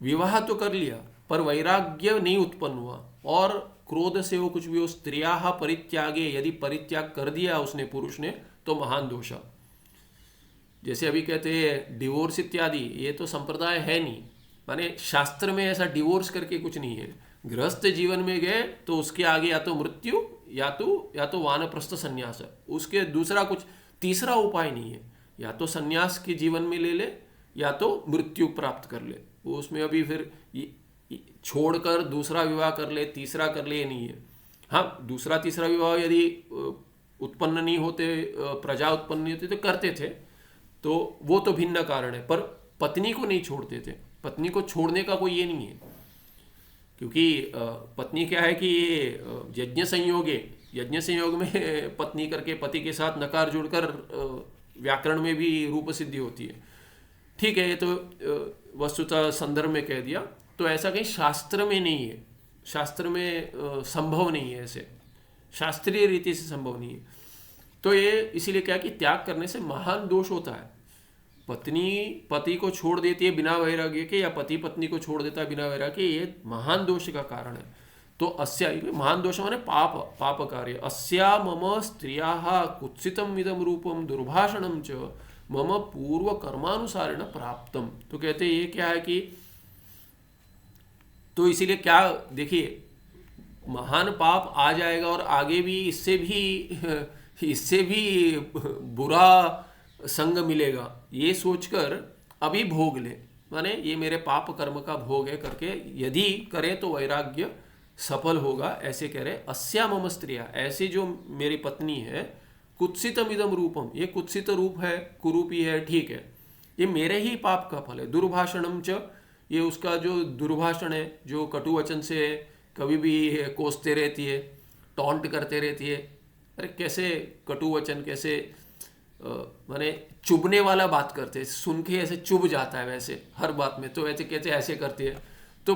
विवाह तो कर लिया पर वैराग्य नहीं उत्पन्न हुआ और क्रोध से वो कुछ भी हो, स्त्रियाः परित्यागे, यदि परित्याग कर दिया उसने पुरुष ने तो महान दोष। जैसे अभी कहते हैं डिवोर्स इत्यादि, ये तो संप्रदाय है नहीं, माने शास्त्र में ऐसा डिवोर्स करके कुछ नहीं है। गृहस्थ जीवन में गए तो उसके आगे या तो मृत्यु या तो वानप्रस्थ संन्यास, उसके दूसरा कुछ तीसरा उपाय नहीं है। या तो संन्यास के जीवन में ले ले या तो मृत्यु प्राप्त कर ले, वो उसमें अभी फिर छोड़कर दूसरा विवाह कर ले, तीसरा कर ले, ये नहीं है। हाँ, दूसरा तीसरा विवाह यदि उत्पन्न नहीं होते, प्रजा उत्पन्न नहीं होती तो करते थे, तो वो तो भिन्न कारण है, पर पत्नी को नहीं छोड़ते थे। पत्नी को छोड़ने का कोई ये नहीं है, क्योंकि पत्नी क्या है कि ये यज्ञ संयोग में पत्नी करके पति के साथ नकार जुड़कर व्याकरण में भी रूप सिद्धि होती है। ठीक है, ये तो वस्तुतः संदर्भ में कह दिया, तो ऐसा कहीं शास्त्र में नहीं है, शास्त्र में संभव नहीं है, ऐसे शास्त्रीय रीति से संभव नहीं है। तो ये इसीलिए क्या कि त्याग करने से महान दोष होता है। पत्नी पति को छोड़ देती है बिना वैराग्य के, या पति पत्नी को छोड़ देता है बिना वैराग्य के, ये महान दोष का कारण है। तो अस्या, महान दोष माने पाप कार्य। अस्या मम स्त्रियाः कुत्सितम इदम रूपम दुर्भाषणम च मम पूर्व कर्मानुसारेण प्राप्तम। तो कहते ये क्या है कि, तो इसीलिए क्या देखिए, महान पाप आ जाएगा और आगे भी इससे भी बुरा संग मिलेगा, ये सोचकर अभी भोग ले, माने ये मेरे पाप कर्म का भोग है करके यदि करे तो वैराग्य सफल होगा, ऐसे कह रहे। अस्या मम स्त्रिया, ऐसी जो मेरी पत्नी है, कुत्सितम इदम रूपम, ये कुत्सित रूप है, कुरूपी है, ठीक है, ये मेरे ही पाप का फल है। दुर्भाषणम च, ये उसका जो दुर्भाषण है, जो कटु वचन से कभी भी कोसते रहती है, टॉन्ट करते रहती है। अरे कैसे कटु वचन, कैसे माने चुभने वाला बात करते हैं, सुन के ऐसे चुभ जाता है वैसे हर बात में, तो ऐसे कहते ऐसे करती है। तो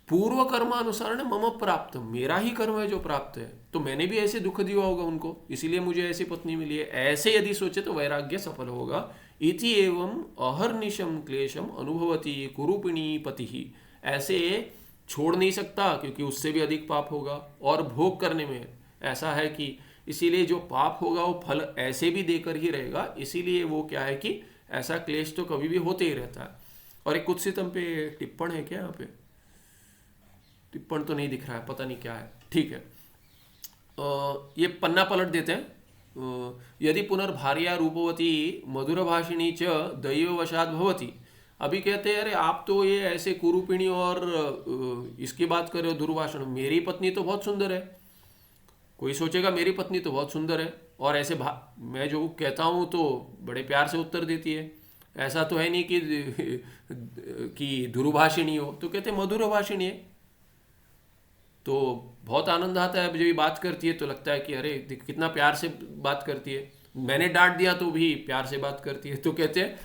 पूर्व कर्मानुसार ने मम प्राप्त, मेरा ही कर्म है जो प्राप्त है, तो मैंने भी ऐसे दुख दिया होगा उनको, इसीलिए मुझे ऐसी पत्नी मिली है, ऐसे यदि सोचे तो वैराग्य सफल होगा। इति एवं अहर्निशम क्लेशम अनुभवती कुरूपिणी पति ही, ऐसे छोड़ नहीं सकता क्योंकि उससे भी अधिक पाप होगा, और भोग करने में ऐसा है कि इसीलिए जो पाप होगा वो फल ऐसे भी देकर ही रहेगा, इसीलिए वो क्या है कि ऐसा क्लेश तो कभी भी होते ही रहता है। और एक कुत्सितम पे टिप्पण है क्या, यहाँ पे टिप्पण तो नहीं दिख रहा है, पता नहीं क्या है, ठीक है। ये पन्ना पलट देते हैं। यदि पुनर्भार्या रूपवती मधुरभाषिणी च दैववशात् भवति। अभी कहते हैं अरे आप तो ये ऐसे कुरूपिणी और इसकी बात कर रहे हो, दुर्भाषण, मेरी पत्नी तो बहुत सुंदर है। कोई सोचेगा मेरी पत्नी तो बहुत सुंदर है और ऐसे मैं जो कहता हूँ तो बड़े प्यार से उत्तर देती है, ऐसा तो है नहीं कि दुर्भाषिणी हो। तो कहते मधुरभाषिणी है, तो बहुत आनंद आता है जब ये बात करती है, तो लगता है कि अरे कितना प्यार से बात करती है, मैंने डांट दिया तो भी प्यार से बात करती है। तो कहते हैं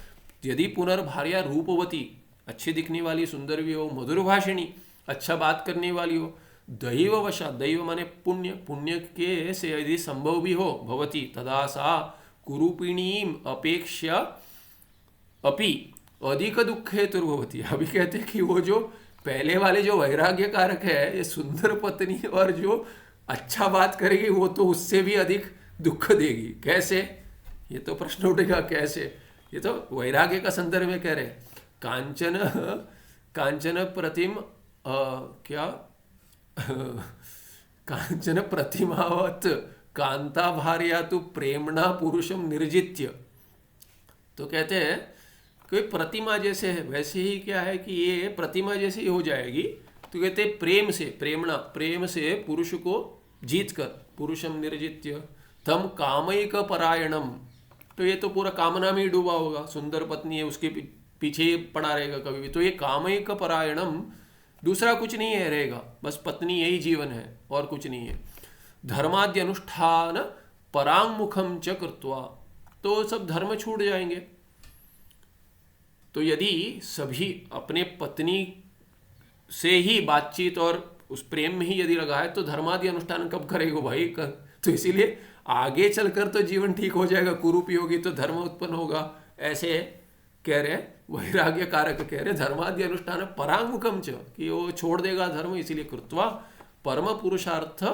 यदि पुनर्भार्या रूपवती, अच्छी दिखने वाली, सुंदर भी हो, मधुरभाषिणी, अच्छा बात करने वाली हो, दैववशा, दैव माने पुण्य, पुण्य के से यदि संभव भी हो, भवती तदा सा कुरूपिणीम अपेक्षा अपि अधिक दुख हेतुर्भवती। अभी कहते हैं कि वो जो पहले वाले जो वैराग्य कारक है, ये सुंदर पत्नी और जो अच्छा बात करेगी वो तो उससे भी अधिक दुख देगी। कैसे? ये तो प्रश्न उठेगा कैसे। ये तो वैराग्य का संदर्भ में कह रहे हैं। कांचन कांचन प्रतिम क्या कांचन प्रतिमावत कांता भार्या तु प्रेमणा पुरुषम निर्जित्य। तो कहते हैं कोई प्रतिमा जैसे है, वैसे ही क्या है कि ये प्रतिमा जैसे ही हो जाएगी। तो कहते हैं प्रेम से, प्रेमणा, प्रेम से पुरुष को जीत कर, पुरुषम निर्जित्य तम कामयिक परायणम। तो ये तो पूरा कामना में ही डूबा होगा, सुंदर पत्नी है उसके पीछे ही पड़ा रहेगा कभी भी। तो ये कामयिक परायणम, दूसरा कुछ नहीं है रहेगा, बस पत्नी यही जीवन है और कुछ नहीं है। धर्माद्य अनुष्ठान परांगमुखम च कृत्वा, तो सब धर्म छूट जाएंगे। तो यदि सभी अपने पत्नी से ही बातचीत और उस प्रेम में ही यदि लगा है तो धर्मादि अनुष्ठान कब करेगा भाई? तो इसीलिए आगे चलकर तो जीवन ठीक हो जाएगा, कुरूपी होगी तो धर्म उत्पन्न होगा, ऐसे कह रहे हैं। वैराग्य कारक कह रहे धर्मादि अनुष्ठान परांगमुखम च, कि वो छोड़ देगा धर्म, इसीलिए कृत्वा परम पुरुषार्थ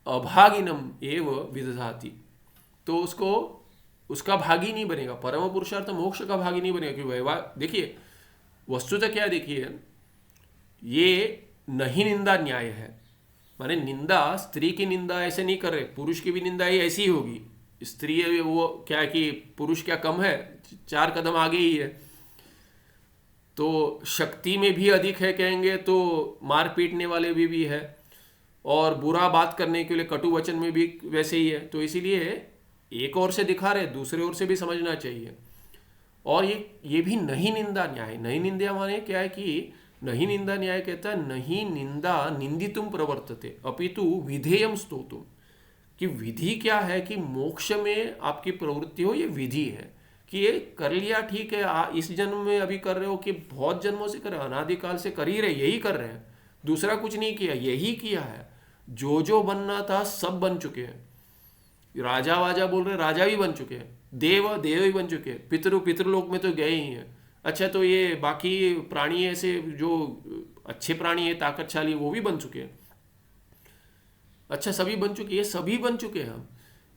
अभागिनम एव विदधाति। तो उसको उसका भागी नहीं बनेगा, परम पुरुषार्थ मोक्ष का भागी नहीं बनेगा। क्यों भाई? देखिए वस्तुतः क्या, देखिए ये नहीं निंदा न्याय है। माने निंदा, स्त्री की निंदा ऐसे नहीं कर रहे, पुरुष की भी निंदा ही ऐसी ही होगी। स्त्री वो क्या है कि पुरुष क्या कम है, 4 कदम आगे ही है। तो शक्ति में भी अधिक है कहेंगे तो मार पीटने वाले भी है, और बुरा बात करने के लिए कटु वचन में भी वैसे ही है। तो इसीलिए एक ओर से दिखा रहे, दूसरे ओर से भी समझना चाहिए। और ये भी नहीं निंदा न्याय। नहीं निंदा माने क्या है कि नहीं निंदा न्याय कहता है नहीं निंदा निंदितुम प्रवर्तते अपितु विधेयम स्तोतुम, कि विधि क्या है कि मोक्ष में आपकी प्रवृत्ति हो, ये विधि है कि ये कर लिया ठीक है, इस जन्म में अभी कर रहे हो कि बहुत जन्मों से कर रहे हो, अनादिकाल से कर ही रहे, यही कर रहे हैं, दूसरा कुछ नहीं किया, यही किया है। जो बनना था सब बन चुके हैं। राजा वाजा बोल रहे, राजा भी बन चुके हैं, देव भी बन चुके हैं, पितृलोक में तो गए ही हैं। अच्छा, तो ये बाकी प्राणी ऐसे जो अच्छे प्राणी है ताकतशाली, वो भी बन चुके हैं। अच्छा, सभी बन चुके, ये सभी बन चुके हैं हम।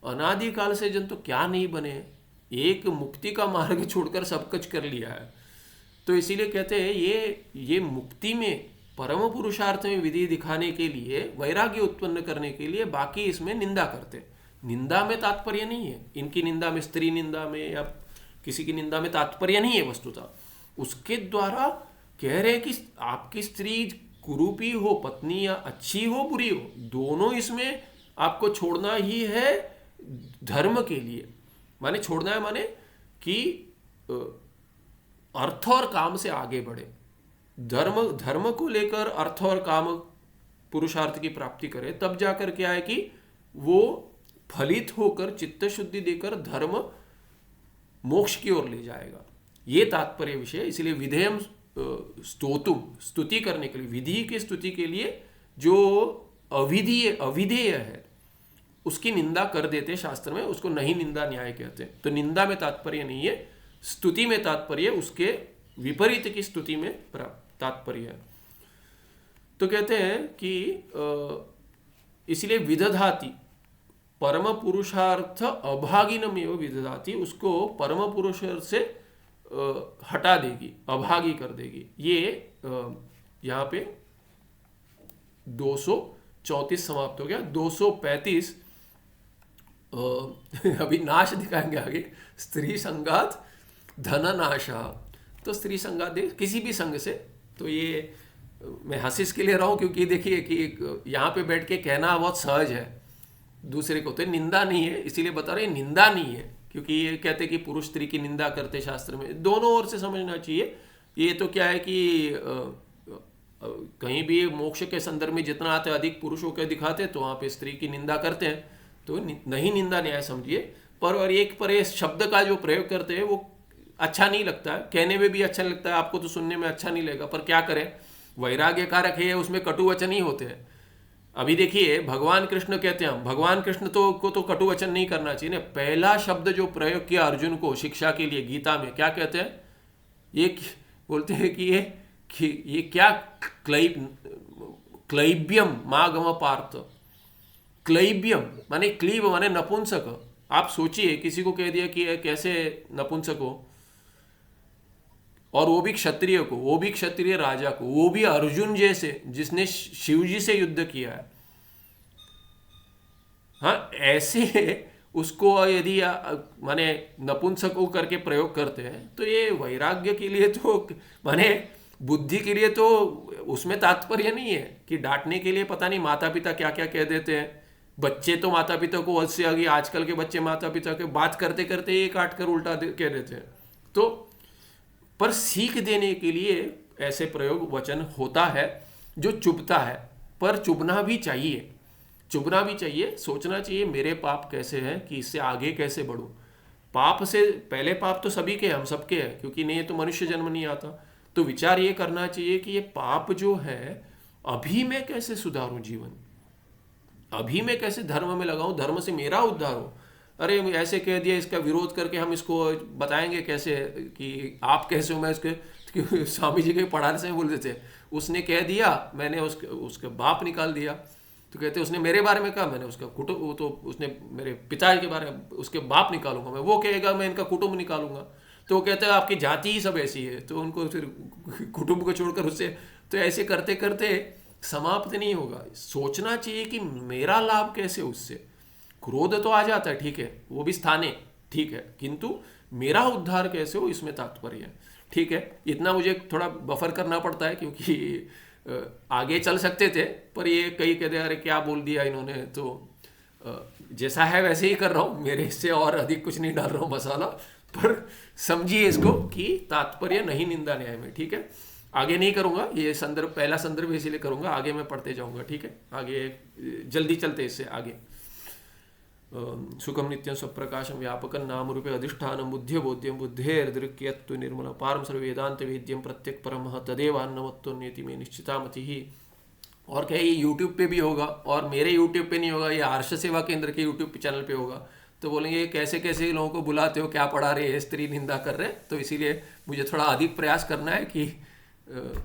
अनादिकाल से जन तो क्या नहीं बने, एक मुक्ति का मार्ग छोड़कर सब कुछ कर लिया है। तो इसीलिए कहते हैं ये मुक्ति में, परम पुरुषार्थ में विधि दिखाने के लिए, वैराग्य उत्पन्न करने के लिए बाकी इसमें निंदा करते। निंदा में तात्पर्य नहीं है, इनकी निंदा में, स्त्री निंदा में या किसी की निंदा में तात्पर्य नहीं है वस्तुतः। उसके द्वारा कह रहे हैं कि आपकी स्त्री कुरूपी हो, पत्नी या अच्छी हो बुरी हो, दोनों इसमें आपको छोड़ना ही है धर्म के लिए। माने छोड़ना है माने कि अर्थ और काम से आगे बढ़े, धर्म को लेकर अर्थ और काम पुरुषार्थ की प्राप्ति करे, तब जाकर क्या है कि वो फलित होकर चित्त शुद्धि देकर धर्म मोक्ष की ओर ले जाएगा। ये तात्पर्य विषय। इसलिए विधेयम स्तोतुम, स्तुति करने के लिए, विधि की स्तुति के लिए जो अविधेय है उसकी निंदा कर देते शास्त्र में, उसको नहीं निंदा न्याय कहते हैं। तो निंदा में तात्पर्य नहीं है, स्तुति में तात्पर्य, उसके विपरीत की स्तुति में तात्पर्य है। तो कहते हैं कि इसलिए विदधाति, परम पुरुषार्थ अभागिनमेव विदधाति, उसको परम पुरुष से हटा देगी, अभागी कर देगी। ये यहाँ पे 234 समाप्त हो गया। 235 अभी नाश दिखाएंगे आगे। स्त्री संगात धन नाशा। तो स्त्री संगात किसी भी संग से, तो ये मैं हंसिस के लिए रहा हूँ क्योंकि देखिए कि यहाँ पे बैठ के कहना बहुत सहज है दूसरे को, तो निंदा नहीं है, इसीलिए बता रहे निंदा नहीं है, क्योंकि ये कहते कि पुरुष स्त्री की निंदा करते शास्त्र में। दोनों ओर से समझना चाहिए। ये तो क्या है कि कहीं भी मोक्ष के संदर्भ में जितना आते अधिक पुरुषों के दिखाते, तो वहाँ पे स्त्री की निंदा करते हैं, तो नहीं निंदा न्याय समझिए। पर एक पर ये शब्द का जो प्रयोग करते हैं वो अच्छा नहीं लगता है, कहने में भी अच्छा लगता है, आपको तो सुनने में अच्छा नहीं लगेगा, पर क्या करें, वैराग्य कारक है, उसमें कटु वचन ही होते हैं। अभी देखिए भगवान कृष्ण कहते हैं, हम भगवान कृष्ण को तो कटु वचन नहीं करना चाहिए ना। पहला शब्द जो प्रयोग किया अर्जुन को शिक्षा के लिए गीता में, क्या कहते हैं, ये बोलते हैं कि ये कि ये क्या क्लैब्यम मागम पार्थ। क्लैब्यम माने क्लीब माने नपुंसक। आप सोचिए किसी को कह दिया कि ये कैसे नपुंसक हो, और वो भी क्षत्रिय को, वो भी क्षत्रिय राजा को, वो भी अर्जुन जैसे जिसने शिव जी से युद्ध किया है। हाँ, ऐसे उसको यदि माने नपुंसकों करके प्रयोग करते हैं तो ये वैराग्य के लिए तो माने बुद्धि के लिए तो उसमें तात्पर्य नहीं है कि डांटने के लिए पता नहीं माता पिता क्या क्या कह देते हैं। बच्चे तो माता पिता को हद से आगे, आजकल के बच्चे माता पिता के बात करते करते ये काट कर उल्टा कह देते हैं। तो पर सीख देने के लिए ऐसे प्रयोग वचन होता है जो चुभता है, पर चुभना भी चाहिए, चुभना भी चाहिए। सोचना चाहिए मेरे पाप कैसे हैं कि इससे आगे कैसे बढ़ूं। पाप से पहले पाप तो सभी के, हम सबके हैं, क्योंकि नहीं तो मनुष्य जन्म नहीं आता। तो विचार ये करना चाहिए कि ये पाप जो है अभी मैं कैसे सुधारूं जीवन, अभी मैं कैसे धर्म में लगाऊं, धर्म से मेरा उद्धार हो। अरे ऐसे कह दिया, इसका विरोध करके हम इसको बताएंगे कैसे कि आप कैसे हो। मैं उसके स्वामी जी के पढ़ाने से बोल देते, उसने कह दिया, मैंने उसके बाप निकाल दिया। तो कहते उसने मेरे बारे में कहा, मैंने उसका कुटुंब, वो तो उसने मेरे पिता के बारे में, उसके बाप निकालूंगा मैं, वो कहेगा मैं इनका कुटुंब निकालूंगा। तो वो कहते हैं आपकी जाति ही सब ऐसी है, तो उनको फिर कुटुंब को छोड़कर उससे, तो ऐसे करते करते समाप्त नहीं होगा। सोचना चाहिए कि मेरा लाभ कैसे, उससे क्रोध तो आ जाता है, ठीक है, वो भी स्थानीय, ठीक है, किंतु मेरा उद्धार कैसे हो, इसमें तात्पर्य है। ठीक है, इतना मुझे थोड़ा बफर करना पड़ता है क्योंकि आगे चल सकते थे, पर ये कई कहते अरे क्या बोल दिया इन्होंने, तो जैसा है वैसे ही कर रहा हूँ, मेरे इससे और अधिक कुछ नहीं डाल रहा हूँ मसाला। पर समझिए इसको कि तात्पर्य नहीं निंदा न्याय में। ठीक है, आगे नहीं करूँगा, ये संदर्भ पहला संदर्भ इसीलिए करूँगा, आगे मैं पढ़ते जाऊँगा। ठीक है, आगे जल्दी चलते इससे आगे। सुखम नित्यं स्वप्रकाशम व्यापकं नाम रूपे अधिष्ठानं बुद्धि बोध्यं बुद्धेर्दृक्यत्व निर्मल पारम सर्व वेदांत वेद्यं प्रत्यक परमः तदेवान्नमत्तोन्यति में निश्चिता मति ही। और क्या ये यूट्यूब पे भी होगा, और मेरे यूट्यूब पे नहीं होगा, ये आर्ष सेवा केंद्र के यूट्यूब चैनल पे होगा। तो बोलेंगे कैसे कैसे लोगों को बुलाते हो, क्या पढ़ा रहे हैं, स्त्री निंदा कर रहे हैं। तो इसीलिए मुझे थोड़ा अधिक प्रयास करना है कि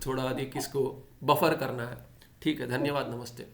थोड़ा अधिक इसको बफर करना है। ठीक है, धन्यवाद, नमस्ते।